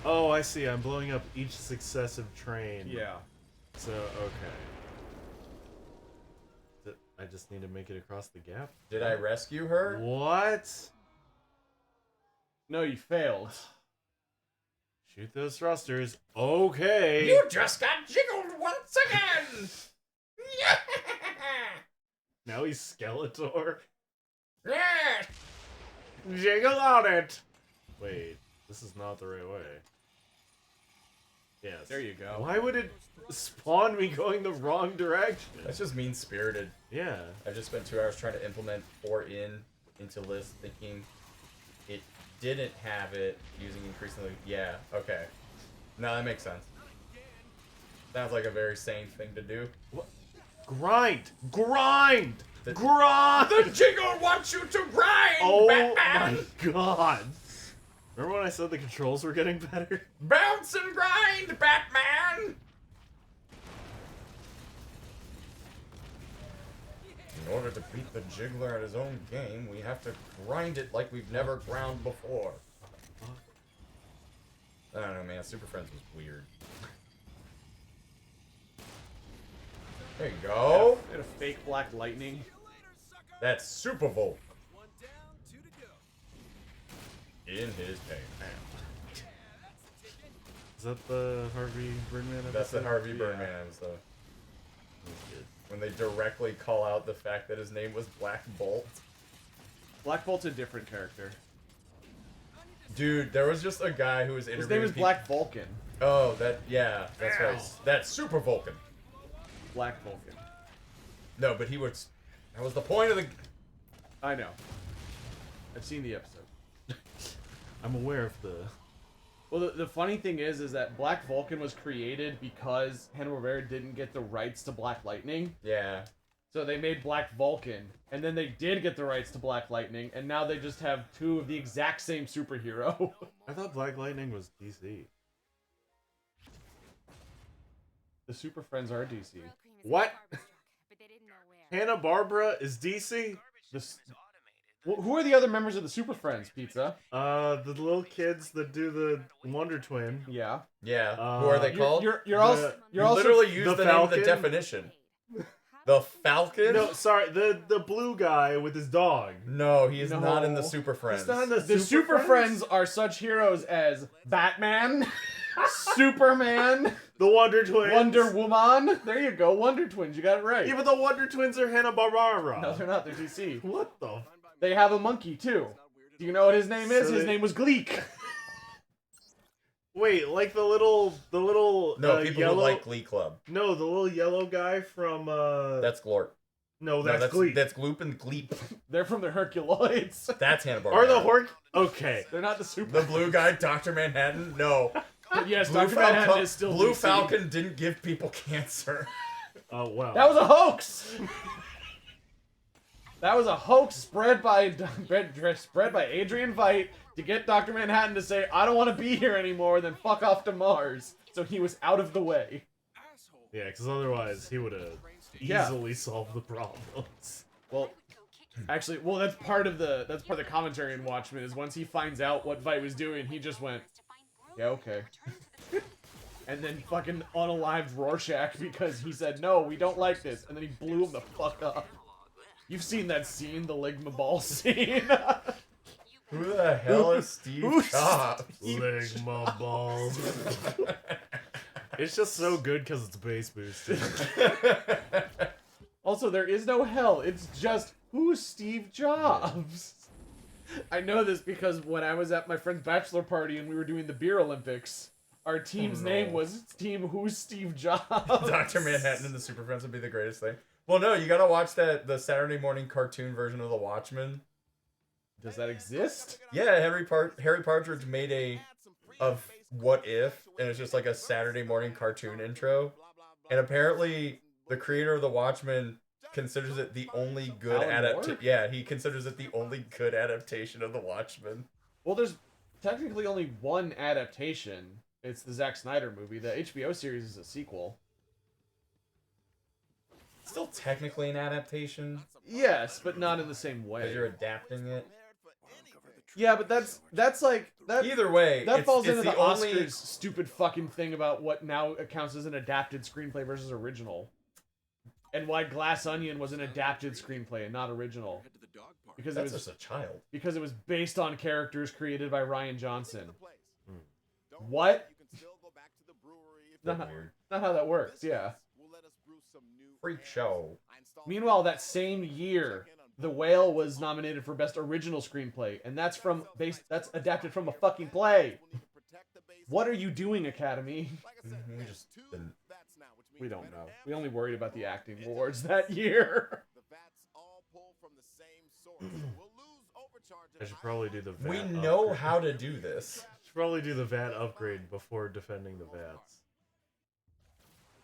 Oh, I see. I'm blowing up each successive train. Yeah. So, okay. I just need to make it across the gap? Did I rescue her? What? No, you failed. Shoot those thrusters. Okay. You just got jiggled once again! Now he's Skeletor. Yeah. Jiggle on it. Wait, this is not the right way. Yes. There you go. Why would it spawn me going the wrong direction? That's just mean-spirited. Yeah. I've just spent 2 hours trying to implement 4in into list, thinking it didn't have it using increasingly. Yeah, okay. No, that makes sense. Sounds like a very sane thing to do. What? Grind! Grind! The- Grind! The Jiggle wants you to grind, Oh Batman! my god! Remember when I said the controls were getting better? Bounce and grind, Batman! In order to beat the Jiggler at his own game, we have to grind it like we've never ground before. I don't know, man. Super Friends was weird. There you go. They had a fake black lightning. That's Super Volt. In his pay. Is that the Harvey Birdman episode? That's the Harvey Birdman episode. When they directly call out the fact that his name was Black Bolt. Black Bolt's a different character. Dude, there was just a guy who was interviewing. His name is Black Vulcan. Oh, that's right. That's Super Vulcan. Black Vulcan. No, but that was the point of the. I know. I've seen the episode. I'm aware of the. Well, the funny thing is that Black Vulcan was created because Hanna-Barbera didn't get the rights to Black Lightning. Yeah. So they made Black Vulcan, and then they did get the rights to Black Lightning, and now they just have two of the exact same superhero. I thought Black Lightning was DC. The Super Friends are DC. What? Hanna-Barbera is DC? Who are the other members of the Super Friends, Pizza? The little kids that do the Wonder Twin. Yeah. Yeah. Who are they called? You're also literally use the name of the Falcon? definition. The Falcon? No, sorry, the blue guy with his dog. No, he is not in the Super Friends. He's not in the Super Friends are such heroes as Batman, Superman, the Wonder Twins, Wonder Woman. There you go, Wonder Twins. You got it right. Yeah, but the Wonder Twins are Hanna-Barbera. No, they're not. They're DC. What the? They have a monkey too. Do you know what his name is? His name was Gleek. Wait, like the little No, people yellow... who like Glee Club. No, the little yellow guy from That's Glort. No, that's Gleep. That's Gloop and Gleep. They're from the Herculoids. That's Hanna-Barbera. Are the Okay. They're not the Super. The blue guy, Dr. Manhattan? No. But yes, Blue Dr. Manhattan is still Blue DC. Falcon didn't give people cancer. Oh wow. That was a hoax. That was a hoax spread by Adrian Veidt to get Dr. Manhattan to say, I don't want to be here anymore, then fuck off to Mars. So he was out of the way. Yeah, because otherwise he would have easily solved the problems. Well, actually, that's part of the commentary in Watchmen is once he finds out what Veidt was doing, he just went, yeah, okay. And then fucking unalived Rorschach because he said, no, we don't like this. And then he blew him the fuck up. You've seen that scene, the Ligma Ball scene. Who the hell is Steve Jobs? Ligma balls. It's just so good because it's bass boosted. Also, there is no hell. It's just, who's Steve Jobs? I know this because when I was at my friend's bachelor party and we were doing the Beer Olympics, our team's name was Team Who's Steve Jobs. Dr. Manhattan and the Super Friends would be the greatest thing. Well, no, you gotta watch the Saturday morning cartoon version of The Watchmen. Does that exist? Yeah, Harry Partridge made a What If, and it's just like a Saturday morning cartoon intro. And apparently, the creator of The Watchmen considers it the only good adaptation. Yeah, he considers it the only good adaptation of The Watchmen. Well, there's technically only one adaptation. It's the Zack Snyder movie. The HBO series is a sequel. Still technically an adaptation. Yes, but not in the same way. Because you're adapting it. Yeah, but that's like that. Either way, that falls it's into the only Oscars stupid fucking thing about what now counts as an adapted screenplay versus original, and why Glass Onion was an adapted screenplay and not original. Because that's it was just a child. Because it was based on characters created by Rian Johnson. What? Not how that works. Yeah. Freak show. Meanwhile, that same year, The Whale was nominated for Best Original Screenplay, and that's adapted from a fucking play. What are you doing, Academy? We don't know. We only worried about the acting awards that year. I should probably do the VAT We know upgrade. how to do this. Should probably do the VAT upgrade before defending the VATs.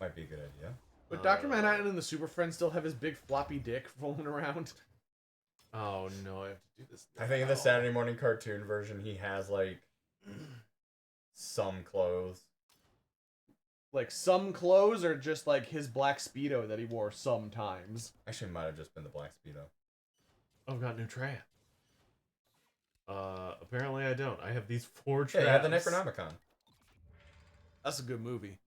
Might be a good idea. But Dr. Manhattan and the Super Friends still have his big floppy dick rolling around. Oh no, I have to do this. I think in the Saturday morning cartoon version, he has like Some clothes. Like some clothes, or just like his black Speedo that he wore sometimes? Actually, it might have just been the black Speedo. I've got new trap. Apparently I don't. I have these 4 traps. Yeah, you had the Necronomicon. That's a good movie.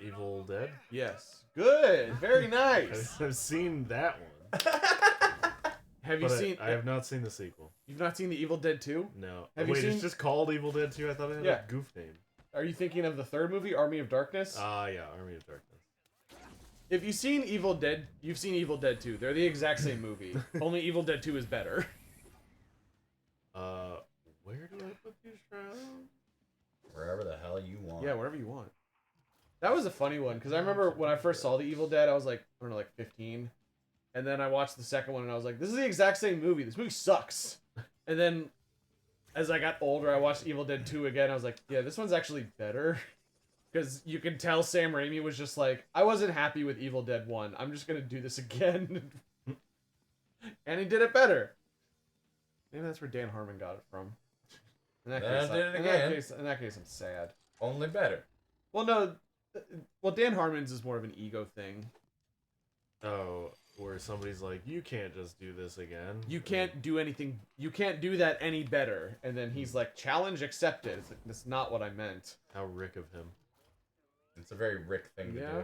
Evil Dead? Yes. Good. Very nice. I've seen that one. Have you seen? I have not seen the sequel. You've not seen the Evil Dead 2? No. Have you Wait, seen? it's just called Evil Dead 2? I thought it had a goof name. Are you thinking of the third movie, Army of Darkness? Yeah, Army of Darkness. If you've seen Evil Dead, you've seen Evil Dead 2. They're the exact same movie. Only Evil Dead 2 is better. Where do I put these traps? Wherever the hell you want. Yeah, wherever you want. That was a funny one, because I remember when I first saw the Evil Dead, I was like, I don't know, like 15. And then I watched the second one, and I was like, this is the exact same movie. This movie sucks. And then, as I got older, I watched Evil Dead 2 again. I was like, yeah, this one's actually better. Because you can tell Sam Raimi was just like, I wasn't happy with Evil Dead 1. I'm just going to do this again. And he did it better. Maybe that's where Dan Harmon got it from. In that case, I'm sad. Only better. Well, no. Well, Dan Harmon's is more of an ego thing. Oh, where somebody's like, you can't just do this again. You can't do anything. You can't do that any better. And then he's like, challenge accepted. It's like, that's not what I meant. How Rick of him. It's a very Rick thing to do.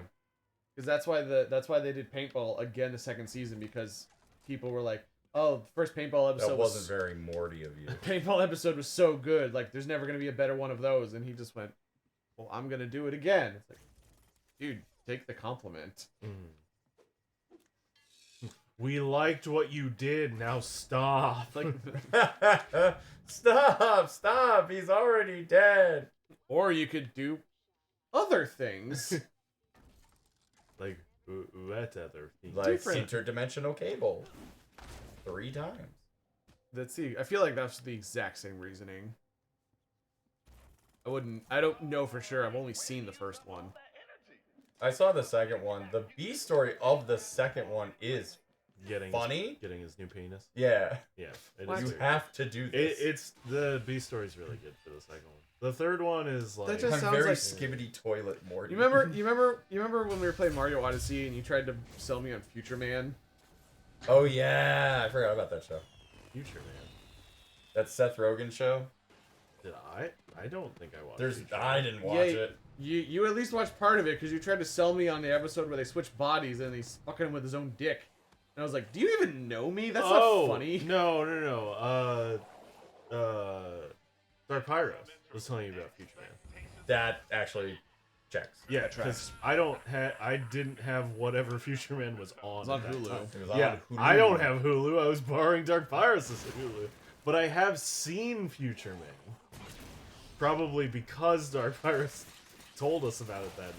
Because that's why they did Paintball again the second season, because people were like, oh, the first Paintball episode that wasn't very Morty of you. Paintball episode was so good. Like, there's never going to be a better one of those. And he just went, well, I'm going to do it again. It's like, dude, take the compliment. We liked what you did. Now stop. Like, Stop. He's already dead. Or you could do other things. Like, what other things? Like interdimensional cable. 3 times. Let's see. I feel like that's the exact same reasoning. I don't know for sure. I've only seen the first one. I saw the second one. The B story of the second one is funny. Getting his new penis. Yeah. Yeah. You have to do this. It's the B story's really good for the second one. The third one is like that just I'm sounds very like skibbity toilet Morty. You remember when we were playing Mario Odyssey and you tried to sell me on Future Man? Oh yeah, I forgot about that show. Future Man. That Seth Rogen show. Did I? I don't think I watched. I didn't watch it. You at least watched part of it because you tried to sell me on the episode where they switch bodies and he's fucking him with his own dick. And I was like, do you even know me? That's not funny. No. Dark Pyros was telling you about Future Man. That actually checks. Yeah, because I didn't have whatever Future Man was on. It was on Hulu. It was on Yeah, Hulu. I don't have Hulu. I was borrowing Dark Pyros' Hulu. But I have seen Future Man. Probably because Dark Pyros told us about it that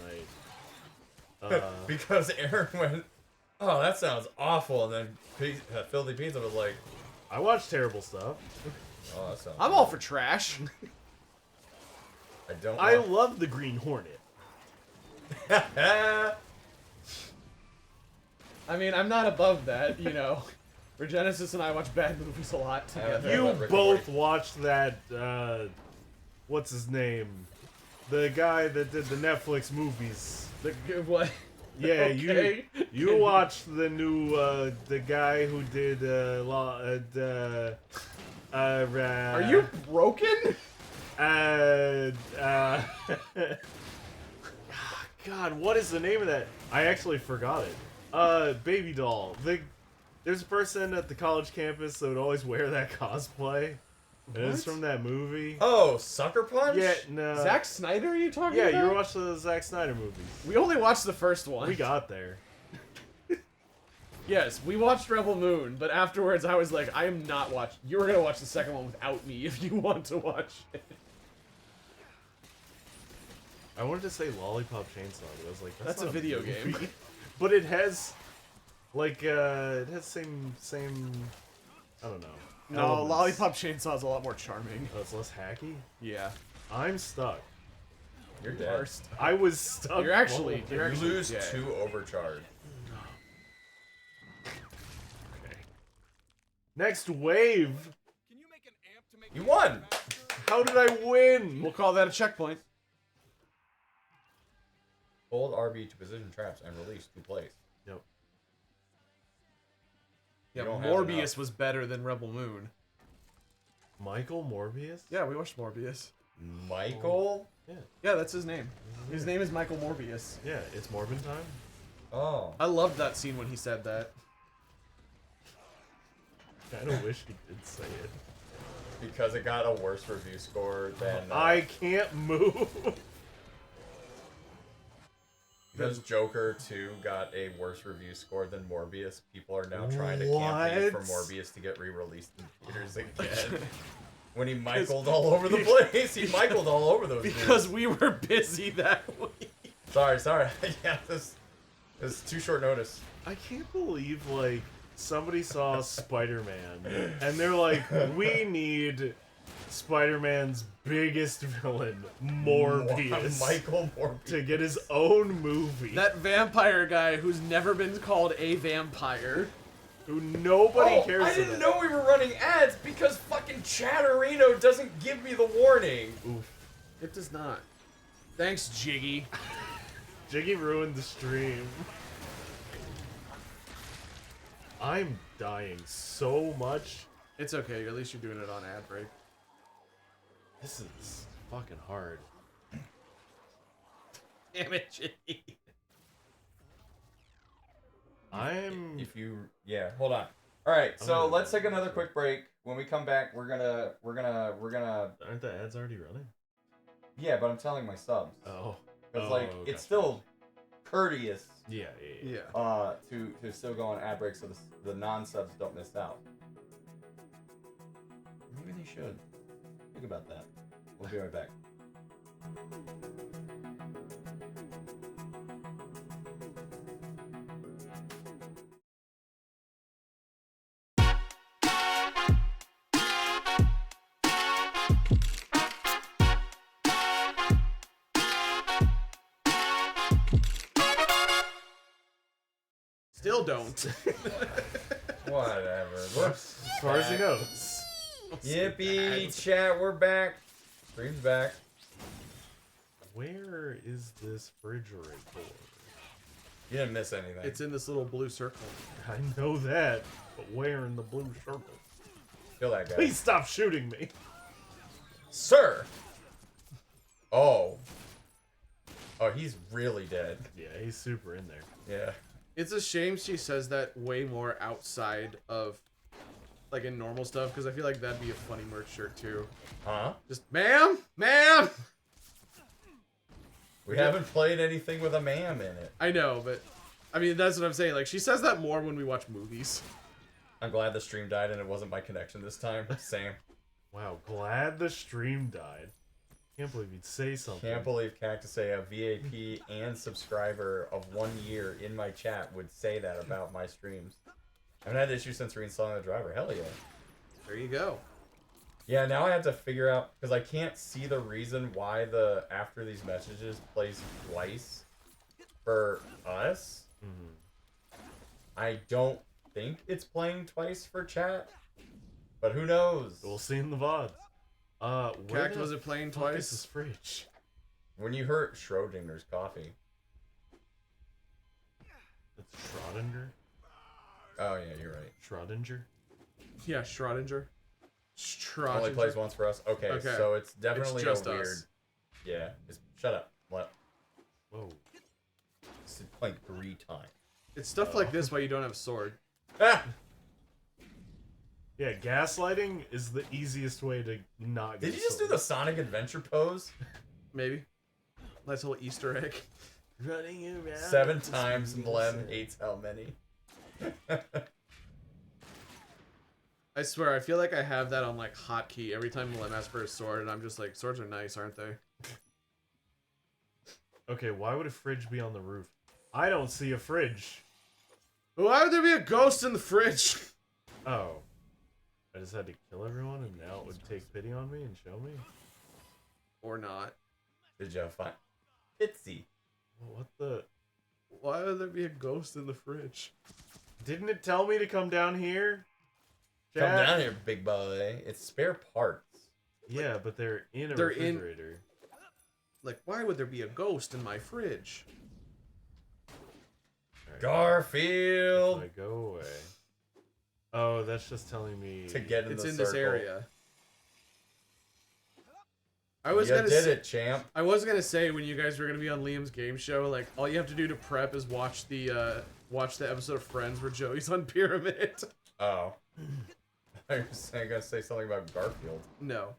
night. Because Aaron went, oh, that sounds awful. And then Filthy Pizza was like, I watch terrible stuff. oh, that sounds I'm all for trash. I love the Green Hornet. I mean, I'm not above that, you know. Regenesis and I watch bad movies a lot together. You both watched that, what's his name? The guy that did the Netflix movies. What? Yeah, Okay. you watched the new, the guy who did, Are you broken? God, what is the name of that? I actually forgot it. Baby Doll. There's a person at the college campus that would always wear that cosplay. And it's from that movie. Oh, Sucker Punch? Yeah, no. Zack Snyder, are you talking Yeah, about? you were watching the Zack Snyder movies. We only watched the first one. We got there. Yes, we watched Rebel Moon, but afterwards I was like, I am not watching. You're gonna watch the second one without me if you want to watch it. I wanted to say Lollipop Chainsaw, but I was like, that's a not video movie. game. But it has, like, it has same, I don't know. No, elements. Lollipop Chainsaw is a lot more charming. Oh, it's less hacky? Yeah. I'm stuck. You're dead. I was stuck. You're actually You lose dead. 2 overcharge. Okay. Next wave. Can you make an amp to make You won! How did I win? We'll call that a checkpoint. Hold RB to position traps and release to place. Yep. Yeah, You don't have Morbius enough. was better than Rebel Moon. Michael Morbius? Yeah, we watched Morbius. Michael? Yeah, that's his name. His name is Michael Morbius. Yeah, it's Morbin time. Oh. I loved that scene when he said that. I kind of wish he did say it. Because it got a worse review score than... I can't move. Because Joker 2 got a worse review score than Morbius, people are now trying to campaign for What? Morbius to get re-released in theaters again. When he Michaeled all over the place. He Michaeled all over those Because dudes. we were busy that week. Sorry. Yeah, this is too short notice. I can't believe, like, somebody saw Spider-Man, and they're like, we need Spider-Man's biggest villain, Morbius, Michael Morbius. to get his own movie. That vampire guy who's never been called a vampire. Who nobody cares I didn't about. know we were running ads because fucking Chatterino doesn't give me the warning. Oof. It does not. Thanks, Jiggy. Jiggy ruined the stream. I'm dying so much. It's okay. At least you're doing it on ad break. This is fucking hard. Damn it, Jiggy. Hold on. All right, so let's take another quick break. When we come back, we're gonna. Aren't the ads already running? Yeah, but I'm telling my subs. Oh. Because Oh, it's gotcha. still courteous. Yeah. To still go on ad break so the non-subs don't miss out. Maybe they should. Think about that. We'll be right back. Still don't. Whatever. As far as he knows. Yippee, chat, we're back. Stream's back. Where is this refrigerator? You didn't miss anything. It's in this little blue circle. I know that, but where in the blue circle? Kill that guy. Please stop shooting me. Sir! Oh, he's really dead. Yeah, he's super in there. Yeah. It's a shame she says that way more outside of, like, in normal stuff, because I feel like that'd be a funny merch shirt, too. Huh? Just, ma'am? Ma'am? We haven't played anything with a ma'am in it. I know, but, I mean, that's what I'm saying. Like, she says that more when we watch movies. I'm glad the stream died and it wasn't my connection this time. Same. Wow, glad the stream died. Can't believe you'd say something. Can't believe Cactus, a VAP and subscriber of 1 year in my chat would say that about my streams. I haven't had issues since reinstalling the driver. Hell yeah. There you go. Yeah, now I have to figure out, because I can't see the reason why the after these messages plays twice for us. Mm-hmm. I don't think it's playing twice for chat, but who knows? We'll see in the VODs. Where Cact, was it playing the fuck twice? is this fridge? When you heard Schrodinger's coffee. It's Schrodinger? Oh yeah, you're right. Schrodinger? Yeah, Schrodinger. Only plays once for us. Okay, Okay. so it's definitely It's just a weird. us. Yeah, shut up. What? Whoa. It's playing 3 times. It's stuff like this why you don't have a sword. Ah! Yeah, gaslighting is the easiest way to not get Did you just do the Sonic Adventure pose? Maybe. Nice little Easter egg. running around 7 times Mlem hates how many. I swear, I feel like I have that on like hotkey every time Lem asks for a sword, and I'm just like, swords are nice, aren't they? Okay, why would a fridge be on the roof? I don't see a fridge. Why would there be a ghost in the fridge? Oh. I just had to kill everyone and now it would take pity on me and show me? Or not. Did you find Pitsy? Well, what the... Why would there be a ghost in the fridge? Didn't it tell me to come down here? Come Chat? down here, big boy. It's spare parts. Yeah, but they're in a They're in- refrigerator. Like, why would there be a ghost in my fridge? Alright, Garfield! if I go away. Oh, that's just telling me To get in It's the in circle. this area. I was You gonna did say, it, champ. I was gonna say when you guys were gonna be on Liam's game show, like all you have to do to prep is watch the episode of Friends where Joey's on Pyramid. Oh. I was gonna say something about Garfield. No.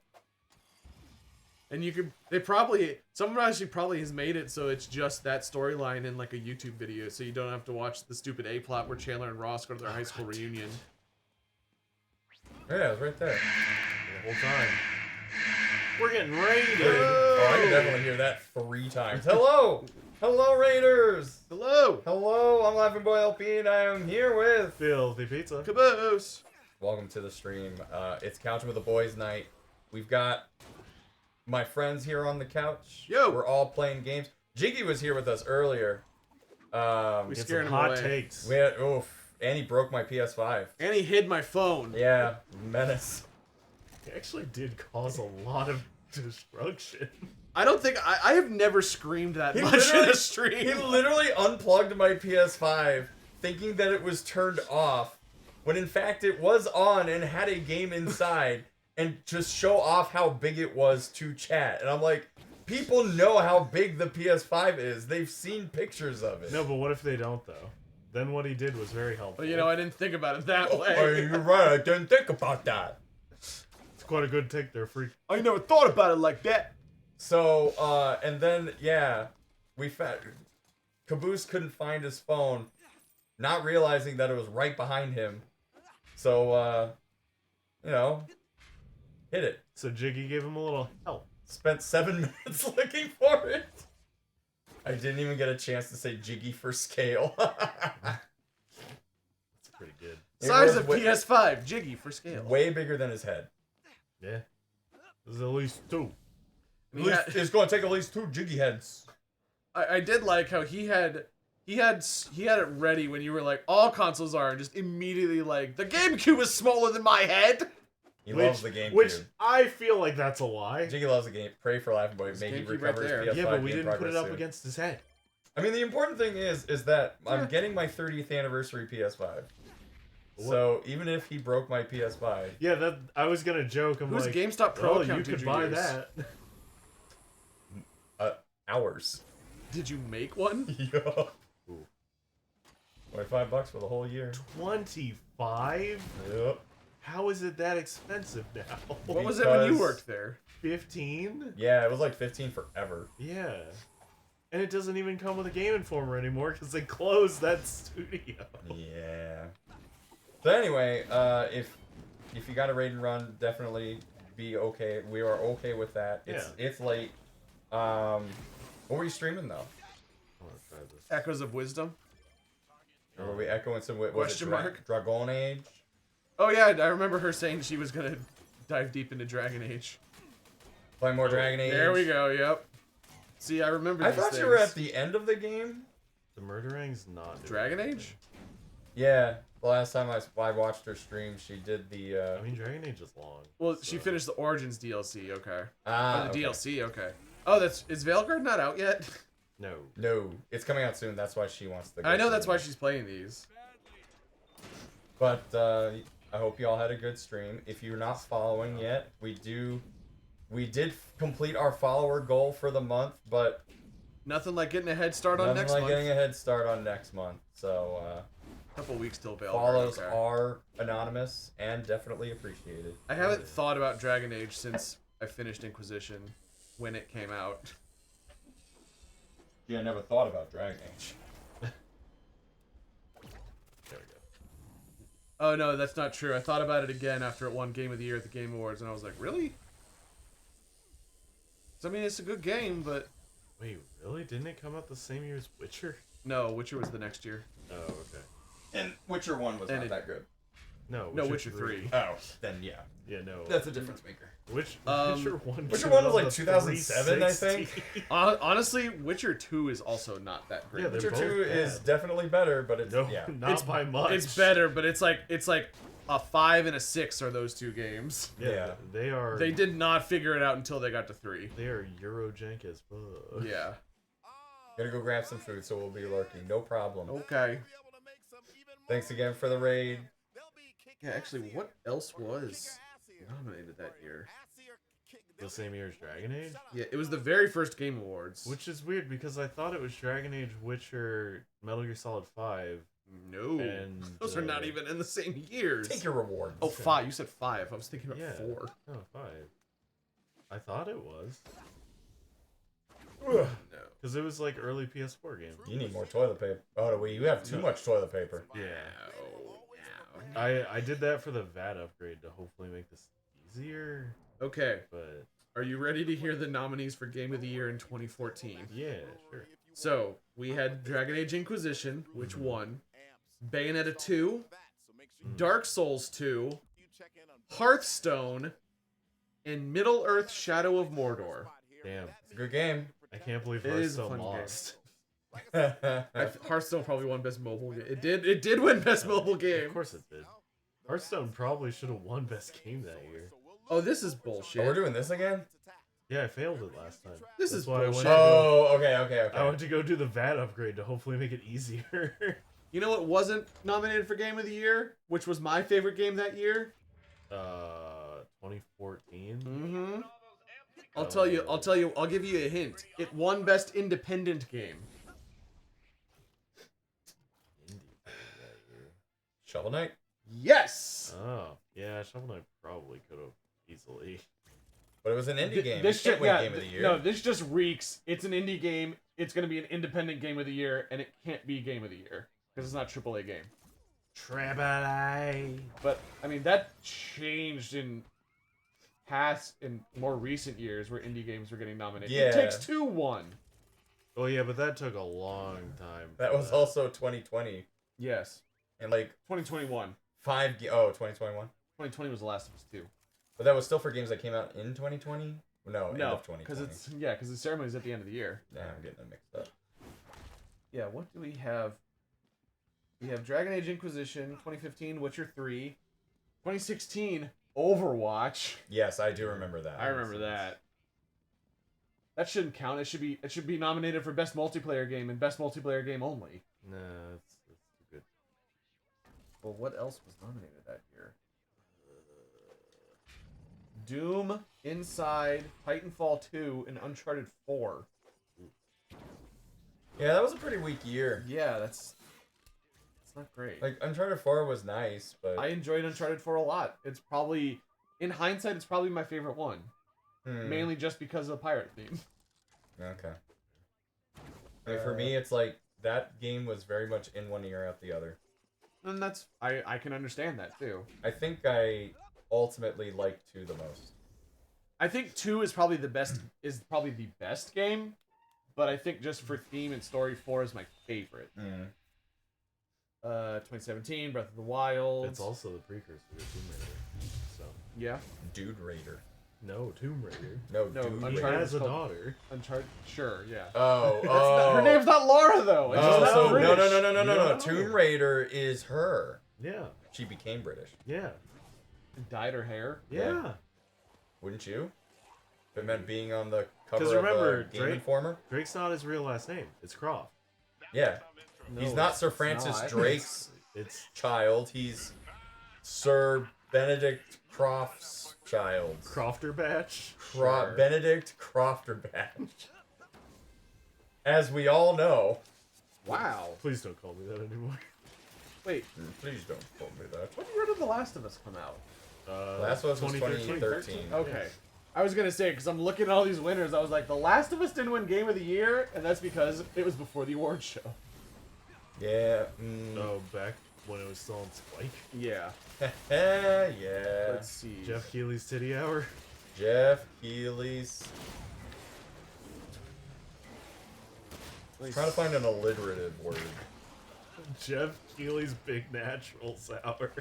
And you could, someone actually probably has made it so it's just that storyline in like a YouTube video, so you don't have to watch the stupid A plot where Chandler and Ross go to their high school reunion. Yeah, it was right there. the whole time. We're getting raided. Oh, I can definitely hear that 3 times. Hello! Hello, Raiders! Hello! Hello, I'm Laughingboy LP, and I am here with... Filthy Pizza. Caboose! Welcome to the stream. It's Couchin with the Boys Night. We've got my friends here on the couch. Yo! We're all playing games. Jiggy was here with us earlier. We Get scared some him hot away. takes. We had, and he broke my PS5. And he hid my phone. Yeah, menace. It actually did cause a lot of destruction. I don't think, I have never screamed that He much in literally- a stream. He literally unplugged my PS5 thinking that it was turned off, when in fact it was on and had a game inside, and just show off how big it was to chat. And I'm like, people know how big the PS5 is. They've seen pictures of it. No, but what if they don't, though? Then what he did was very helpful. But you know, I didn't think about it that Oh, way. you're right, I didn't think about that. It's quite a good take there, freak. I never thought about it like that. So, and then, yeah, we found... Caboose couldn't find his phone, not realizing that it was right behind him. So, you know, hit it. So Jiggy gave him a little help. Spent 7 minutes looking for it. I didn't even get a chance to say Jiggy for scale. That's pretty good. It Size was of way, PS5, Jiggy for scale. way bigger than his head. Yeah. There's at least 2. It's going to take at least 2 Jiggy heads. I did like how he had it ready when you were like, all consoles are, and just immediately like, the GameCube is smaller than my head. He loves the GameCube. Which I feel like that's a lie. Jiggy loves the game. Pray for Laughingboy. May he GameCube recover right there. his PS5 Yeah, but we game didn't put it progress up soon. against his head. I mean, the important thing is that I'm getting my 30th anniversary PS5. So even if he broke my PS5, Yeah, that I was gonna joke. I'm Whose like, GameStop Pro oh, account you did could you buy use? that. hours. Did you make one? Yeah. $25 for the whole year. 25? Yep. How is it that expensive now? What was it when you Because- worked there? 15? Yeah, it was like 15 forever. Yeah. And it doesn't even come with a Game Informer anymore because they closed that studio. Yeah. So anyway, if you got a raid and run, definitely be okay. We are okay with that. It's late. What were you streaming though? I want to try this. Echoes of Wisdom. Or were we echoing some? Was Question it mark? Dragon Age? Oh yeah, I remember her saying she was gonna dive deep into Dragon Age. Play more Dragon Age. There we go. Yep. See, I remember. I these thought things. you were at the end of the game. The Murderang's not doing Dragon anything. Age. Yeah, the last time I watched her stream, she did the. I mean, Dragon Age is long. Well, so- she finished the Origins DLC. Okay. Ah, Oh, the okay. DLC. Okay. Oh, is Veilguard not out yet? No. No, it's coming out soon. That's why she wants to. Go I know through that's why them. she's playing these. But I hope you all had a good stream. If you're not following yet, we did complete our follower goal for the month, but Nothing like getting a head start on nothing next like month. getting a head start on next month. So Couple weeks till Veilguard. follows okay. are anonymous and definitely appreciated. I haven't thought about Dragon Age since I finished Inquisition when it came out. Yeah, I never thought about Dragon Age. There we go. Oh no, that's not true. I thought about it again after it won Game of the Year at the Game Awards, and I was like, really? So, I mean, it's a good game, but Wait, really? Didn't it come out the same year as Witcher? no, Witcher was the next year. Oh, okay. And Witcher 1 was And not it- that good. No, No, Witcher 3. Oh, then yeah. Yeah, no. That's a difference maker. Witcher 1. Witcher came 1 out was like on the 2007, I think. 360. Honestly, Witcher 2 is also not that great. Yeah, they're Witcher both 2 is bad. definitely better, but it's No, yeah. not by much. It's better, but it's like a 5 and a 6 are those two games. Yeah. They are. They did not figure it out until they got to 3. They are Eurojank as fuck. Yeah. Gotta go grab some food, so we'll be lurking. No problem. Okay. Thanks again for the raid. Yeah, actually, what else was nominated that year? The same year as Dragon Age? Yeah, it was the very first Game Awards. Which is weird because I thought it was Dragon Age, Witcher, Metal Gear Solid 5. No. And, those are not even in the same years. Take your reward. Oh, 5. You said 5. I was thinking of Yeah. 4. No, 5. I thought it was. No. Because it was like early PS4 game. You need more toilet paper. Oh, no, you have too much toilet paper. Yeah. I did that for the VAT upgrade to hopefully make this easier. Okay. But Are you ready to hear the nominees for Game of the Year in 2014? yeah, sure. So, we had Dragon Age Inquisition, which won. Bayonetta 2. Dark Souls 2. Hearthstone. And Middle-earth Shadow of Mordor. Damn. It's a good game. I can't believe It is a Hearthstone fun game. lost. Hearthstone probably won Best Mobile Game. It did win Best Mobile Of Game. course it did. Hearthstone probably should have won Best Game that year. Oh, this is Oh, we're bullshit. doing this again? Yeah, I failed it last time. This That's is why I went bullshit. to go- Oh, okay. I went to go do the VAT upgrade to hopefully make it easier. You know what wasn't nominated for Game of the Year? Which was my favorite game that year? 2014. Mm-hmm. I'll give you a hint. It won Best Independent Game. Shovel Knight? Yes! Oh, yeah, Shovel Knight probably could have easily. But it was an indie game. This It can't shit, win yeah, Game of the Year. no, this just reeks. It's an indie game. It's gonna be an independent Game of the Year, and it can't be Game of the Year because it's not a AAA game. Trebelay. But I mean, that changed in more recent years where indie games were getting nominated. Yeah. It Takes Two won. Oh yeah, but that took a long time. That was also 2020. Yes. And like 2021. 2021. 2020 was The Last of Us 2. But that was still for games that came out in 2020? No, end No, of 2020. because the ceremony's at the end of the year. Yeah, I'm getting them mixed up. Yeah, what do we have? We have Dragon Age Inquisition, 2015, Witcher 3, 2016, Overwatch. Yes, I do remember that. I remember that. That shouldn't count. It should be nominated for Best Multiplayer Game and Best Multiplayer Game only. Nah, that's too good. Well, what else was nominated that year? Doom, Inside, Titanfall 2, and Uncharted 4. Yeah, that was a pretty weak year. Yeah, that's not great. Like, Uncharted 4 was nice, but... I enjoyed Uncharted 4 a lot. It's probably, in hindsight, it's probably my favorite one. Mainly just because of the pirate theme. Okay. I mean, for me, it's like, that game was very much in one ear, out the other. And that's, I can understand that, too. I think I ultimately liked 2 the most. I think 2 is probably the best game, but I think just for theme and story, 4 is my favorite. 2017, Breath of the Wild. It's also the precursor to Tomb Raider. So Yeah. Dude Raider. no, Tomb Raider. No, No, Dude He Uncharted Raider. has a called- daughter. Uncharted, sure, yeah. Oh, Her name's not Laura, though. It's Oh, just so not British. no. You don't know. Tomb Raider is her. Yeah, She became British. yeah, Dyed her hair. yeah. Wouldn't you? If it meant being on the cover 'Cause remember, of Game Drake- Informer? Drake's not his real last name. It's Croft. Yeah. No, He's not Sir it's Francis not. Drake's It's child. He's Sir Benedict Croft's child. Crofter Batch. Sure. Benedict Crofterbatch. As we all know. Wow. Please don't call me that anymore. Wait, Please don't call me that. what year did The Last of Us come out? Last one was 2013. Okay. I was gonna say, because I'm looking at all these winners, I was like, The Last of Us didn't win Game of the Year, and that's because it was before the awards show. Yeah. Oh, back when it was still on Spike. Yeah. Yeah. Let's see. Jeff Keighley's Titty Hour. Jeff Keighley's. Trying to find an alliterative word. Jeff Keighley's Big Naturals Hour.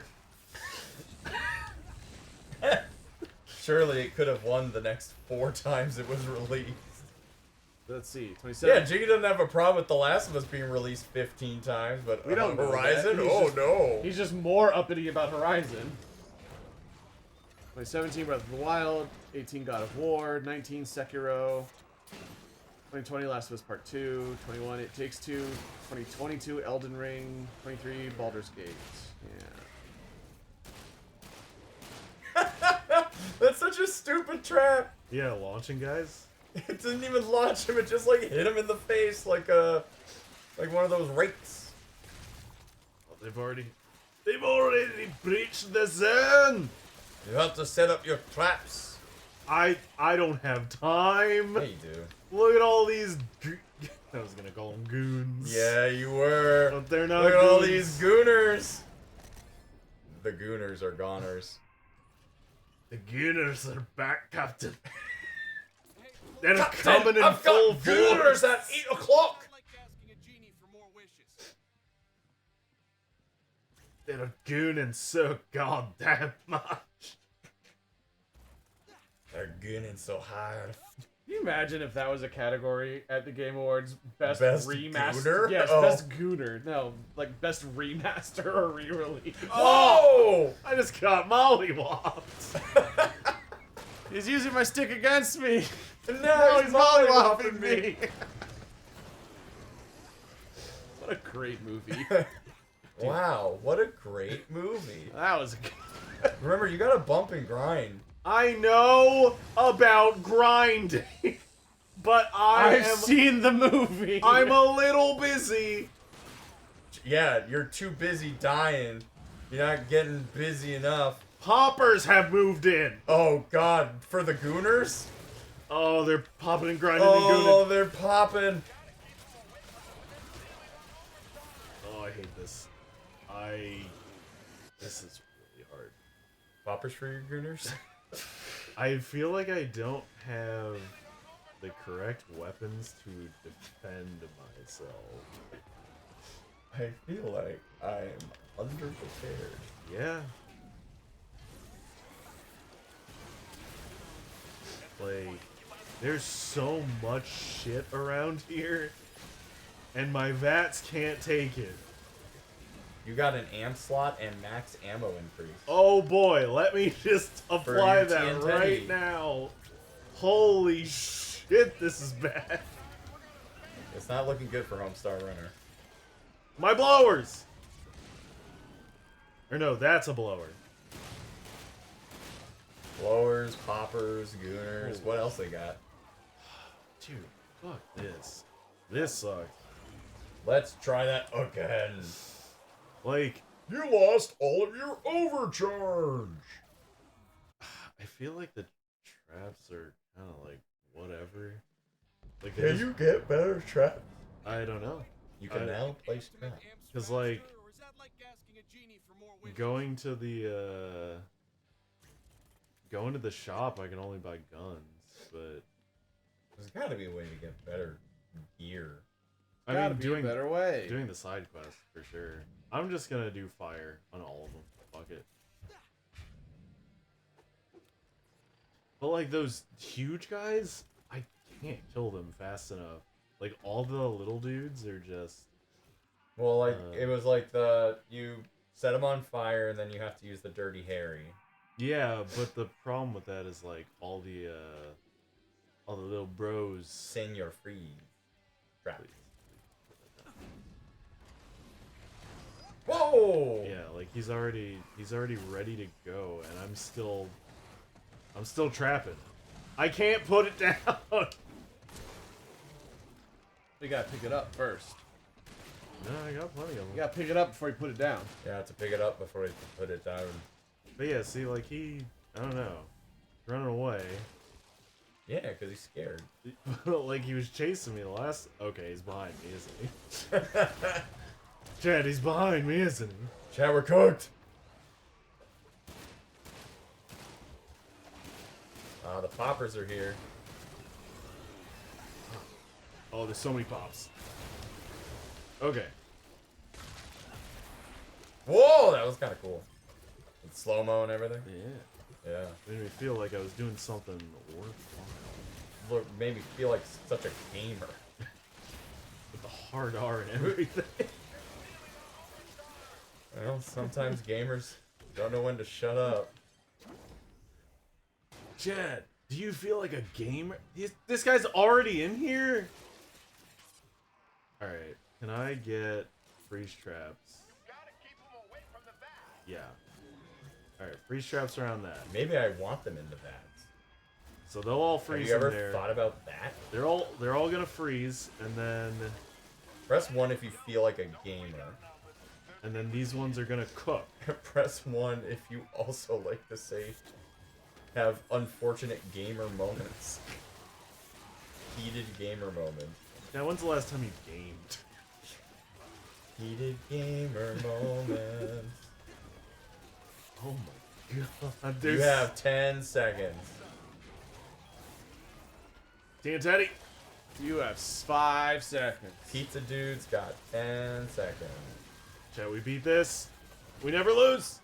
Surely it could have won the next 4 times it was released. Let's see, 27. Yeah, Jiggy doesn't have a problem with The Last of Us being released 15 times, but We don't know Horizon? that. Oh, no. He's just more uppity about Horizon. 2017, Breath of the Wild. 18, God of War. 19, Sekiro. 2020, Last of Us Part 2. 21, It Takes Two. 2022, Elden Ring. 23, Baldur's Gate. Yeah. That's such a stupid trap. Yeah, launching guys. It didn't even launch him. It just like hit him in the face like one of those rakes. Oh, they've already breached the zone. You have to set up your traps. I don't have time. Yeah, you do. Look at all these. I was gonna call them goons. Yeah, you were. But they're not. Look at all goons. these gooners. The gooners are goners. The gooners are back, Captain. They're Captain, coming in I've full got gooners force. at 8 o'clock. Like asking a genie for more wishes. They're gooning so goddamn much. They're gooning so hard. Can you imagine if that was a category at the Game Awards? Best remaster? gooner? Yes, Oh. best gooner. No, like best remaster or re-release. Oh! I just got mollywopped. He's using my stick against me. No, He's mollywopping me. What a great movie. Wow, what a great movie. That was. Remember, you gotta bump and grind. I know about grinding, but I've seen the movie. I'm a little busy. Yeah, you're too busy dying. You're not getting busy enough. Poppers have moved in. Oh god, for the gooners? Oh, they're popping and grinding Oh, and gooning. they're popping. Oh, I hate this. This is really hard. Poppers for your gooners? I feel like I don't have the correct weapons to defend myself. I feel like I'm underprepared. Yeah. Like, there's so much shit around here, and my VATs can't take it. You got an amp slot and max ammo increase. Oh boy, let me just apply your that TNT. right now. Holy shit, this is bad. It's not looking good for Homestar Runner. My blowers! Or no, that's a blower. Blowers, poppers, gooners. What else they got? Dude, fuck this. This sucks. Let's try that again. Like, You lost all of your overcharge. I feel like the traps are kind of like whatever. Like, Can you get better traps? I don't know. You can now place traps. Because, like, Or is that like asking a genie for more wishes? going to the shop, I can only buy guns, but There's gotta be a way to get better gear. I Gotta mean, be a better way. doing the side quest for sure. I'm just gonna do fire on all of them. Fuck it. But like those huge guys, I can't kill them fast enough. Like all the little dudes are just. Well, like it was like you set them on fire and then you have to use the Dirty Harry. Yeah, but the problem with that is like all the little bros. Senior free trap. Whoa! Yeah, like he's already ready to go, and I'm still trapping. I can't put it down. You gotta pick it up first. No, I got plenty of them. You gotta pick it up before you put it down. You have to pick it up before you put it down. But yeah, see, like I don't know, running away. Yeah, because he's scared. Like he was chasing me the last. Okay, he's behind me, isn't he? Chad, he's behind me, isn't he? Chad, we're cooked. The poppers are here. Oh, there's so many pops. Okay. Whoa, that was kind of cool. With slow-mo and everything. Yeah. Yeah. Made me feel like I was doing something worthwhile. made me feel like such a gamer. With the hard R and everything. Well, sometimes gamers don't know when to shut up. Chad, do you feel like a gamer? This guy's already in here? Alright, can I get freeze traps? Yeah. Alright, freeze traps around that. Maybe I want them into that. So they'll all freeze Have you in ever there. thought about that? They're all gonna freeze, and then Press 1 if you feel like a gamer. and then these ones are gonna cook. Press 1 if you also like to say have unfortunate gamer moments. Heated gamer moments. Now, when's the last time you gamed? Heated gamer moments. Oh my god. You have 10 seconds. Team Teddy. You have 5 seconds. Pizza Dude's got 10 seconds. Chat, we beat this. We never lose.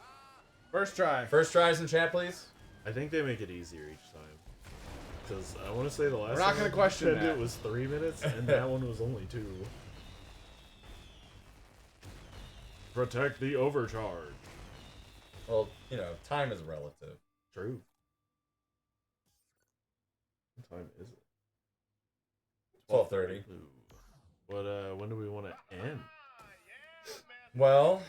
First try. First tries in chat, please. I think they make it easier each time. Because I want to say the last We're not time gonna question I that. it was 3 minutes, and that one was only 2. Protect the overcharge. Well, you know, time is relative. True. What time is it? 12:30. What? When do we want to end? Well,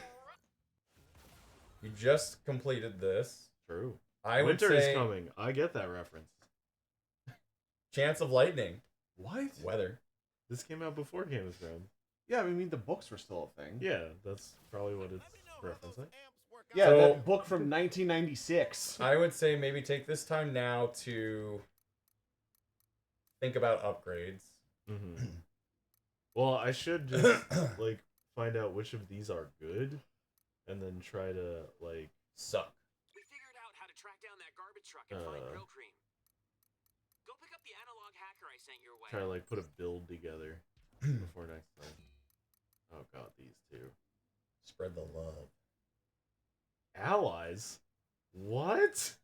you just completed this. True. I would Winter say is coming. I get that reference. chance of lightning. What? Weather. This came out before Game of Thrones. Yeah, I mean the books were still a thing. Yeah, that's probably what it's referencing. Yeah, So- that book from 1996. I would say maybe take this time now to think about upgrades. Mm-hmm. Well, I should just like find out which of these are good, and then try to like Suck. We figured out how to track down that garbage truck and find Grill Cream. Go pick up the analog hacker I sent your way. try to like put a build together before next time. Oh god, these two Spread the love. allies. What?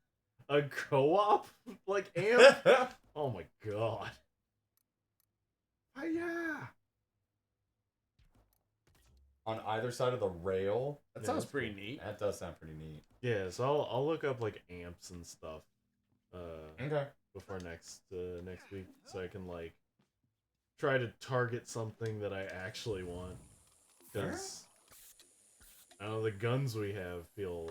A co-op like amp? Oh my god. Yeah. On either side of the rail. That sounds pretty neat. That does sound pretty neat. Yeah, so I'll look up like amps and stuff Okay. before next week, so I can like try to target something that I actually want. Because I don't know, the guns we have feel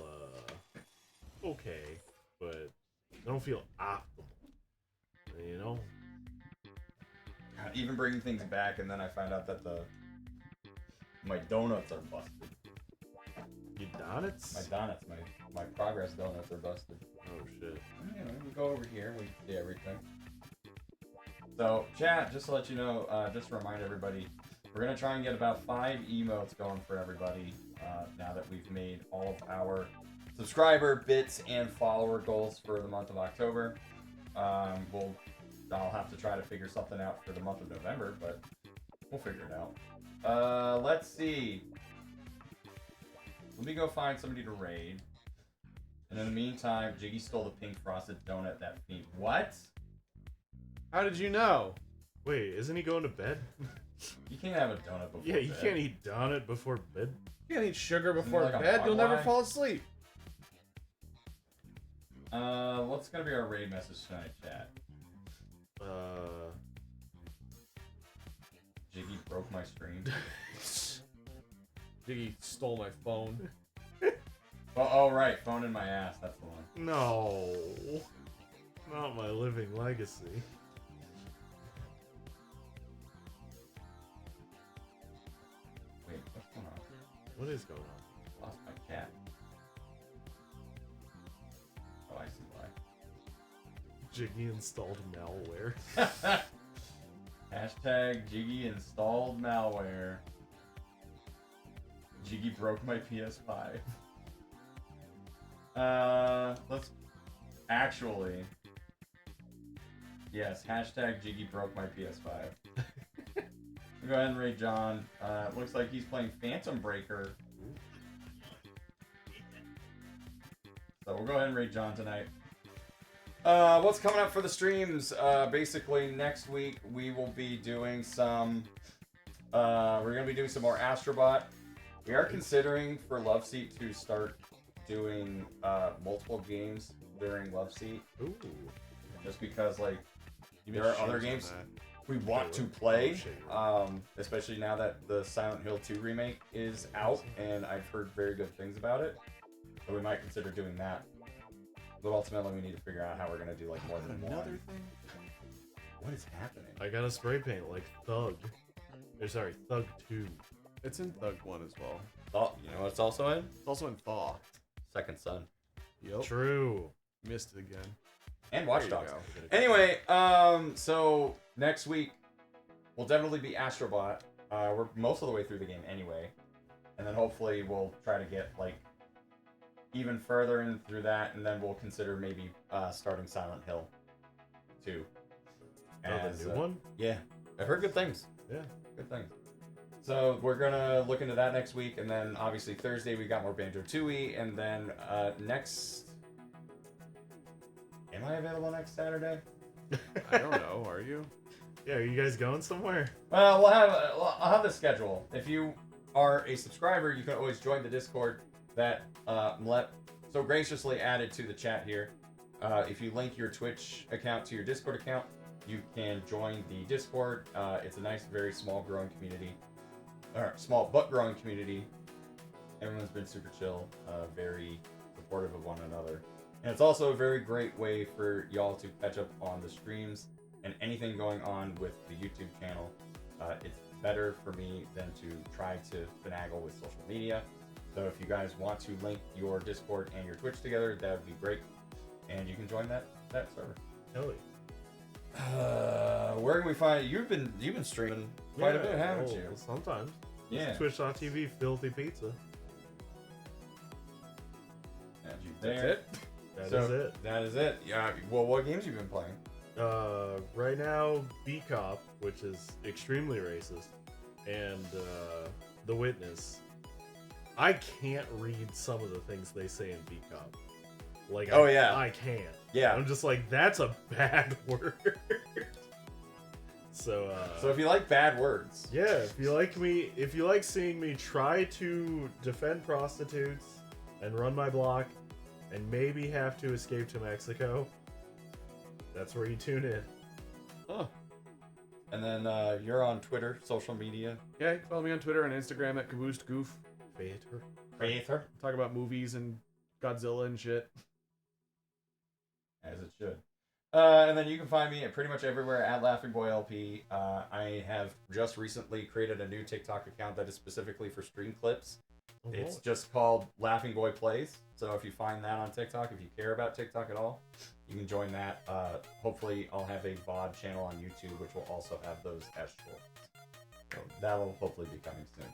okay, but they don't feel optimal. You know? Even bringing things back, and then I find out that my donuts are busted. You donuts? My donuts, my progress donuts are busted. Oh shit. You know, we go over here, we see everything. So, chat, just to let you know, just to remind everybody, we're gonna try and get about 5 emotes going for everybody now that we've made all of our subscriber, bits, and follower goals for the month of October. I'll have to try to figure something out for the month of November, but we'll figure it out. Let's see. Let me go find somebody to raid. And in the meantime, Jiggy stole the pink frosted donut that fiend. What? How did you know? Wait, isn't he going to bed? You can't have a donut before Yeah, you bed. can't eat donut before bed. You can't eat sugar before like a bed. You'll never Mogwai? fall asleep. What's gonna be our raid message tonight, chat? Jiggy broke my stream. Jiggy stole my phone. Oh, right, phone in my ass. That's the one. No, not my living legacy. Wait, what's going on? What is going on? Lost my cat. Oh, I see why. Jiggy installed malware. Hashtag Jiggy installed malware. Jiggy broke my PS5. Let's actually. Yes, hashtag Jiggy broke my PS5. Go ahead and raid John. Looks like he's playing Phantom Breaker. So we'll go ahead and raid John tonight. What's coming up for the streams? Basically, next week we will be doing some. We're gonna be doing some more Astrobot. We are considering for Love Seat to start doing multiple games during Love Seat. Ooh. Just because like You there made are other shoes on games that. we want to play, especially now that the Silent Hill 2 remake is out, and I've heard very good things about it. So we might consider doing that. But ultimately, we need to figure out how we're gonna do like more than Another one. thing? What is happening? I got a spray paint like Thug. Or sorry, Thug 2. It's in Thug 1 as well. Oh, you know what it's also in? It's also in Thaw. Second Son. Yep. True. Missed it again. And Watch There you Dogs. go. Anyway, so next week will definitely be Astrobot. We're most of the way through the game anyway, and then hopefully we'll try to get like even further in through that, and then we'll consider maybe starting Silent Hill 2. The new one? Yeah, I've heard good things. Yeah. Good things. So we're gonna look into that next week, and then obviously Thursday we got more Banjo-Tooie, and then next. Am I available next Saturday? I don't know. Are you? Yeah, are you guys going somewhere? Well, I'll have the schedule. If you are a subscriber, you can always join the Discord that Mlep so graciously added to the chat here. If you link your Twitch account to your Discord account, you can join the Discord. It's a nice, very small growing community. Or small but growing community. Everyone's been super chill, very supportive of one another. And it's also a very great way for y'all to catch up on the streams and anything going on with the YouTube channel. It's better for me than to try to finagle with social media. So if you guys want to link your Discord and your Twitch together, that would be great. And you can join that server. Hell Where can we find you've been streaming quite a bit, haven't you? Sometimes. Yeah. Twitch.tv, Filthy Pizza. That's it? That is it. That is it. Yeah. Well, what games you been playing? Right now, B Cop, which is extremely racist, and The Witness. I can't read some of the things they say in B Cop. Like, I can't. Yeah. I'm just like, that's a bad word. So if you like bad words, yeah, if you like seeing me try to defend prostitutes and run my block and maybe have to escape to Mexico, that's where you tune in. Oh. And then you're on Twitter, social media. Yeah, follow me on Twitter and Instagram at CaboostGoof. Faither. Talk about movies and Godzilla and shit. As it should. And then you can find me at pretty much everywhere at LaughingBoyLP. I have just recently created a new TikTok account that is specifically for stream clips. It's just called Laughing Boy Plays. So if you find that on TikTok, if you care about TikTok at all, you can join that. Hopefully I'll have a VOD channel on YouTube, which will also have those as shorts. So that will hopefully be coming soon.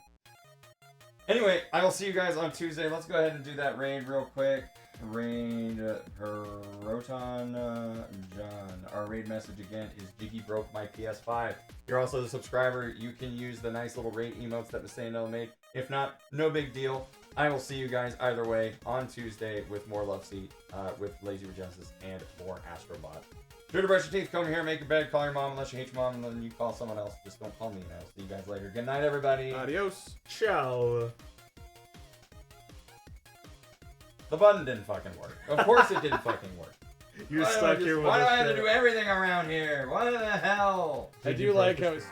Anyway, I will see you guys on Tuesday. Let's go ahead and do that raid real quick. Raid Rotan John. Our raid message again is Jiggy broke my PS5. If you're also the subscriber, you can use the nice little raid emotes that Mr. made. If not, no big deal. I will see you guys either way on Tuesday with more Love Seat, with Lazy Regenesis, and more Astrobot. Do to brush your teeth, comb your hair, make your bed, call your mom unless you hate your mom, and then you call someone else. Just don't call me now. See you guys later. Good night, everybody. Adios. Ciao. The button didn't fucking work. Of course it didn't fucking work. You're stuck here with Why do us I have to shit. do everything around here? What the hell? I do like how it's...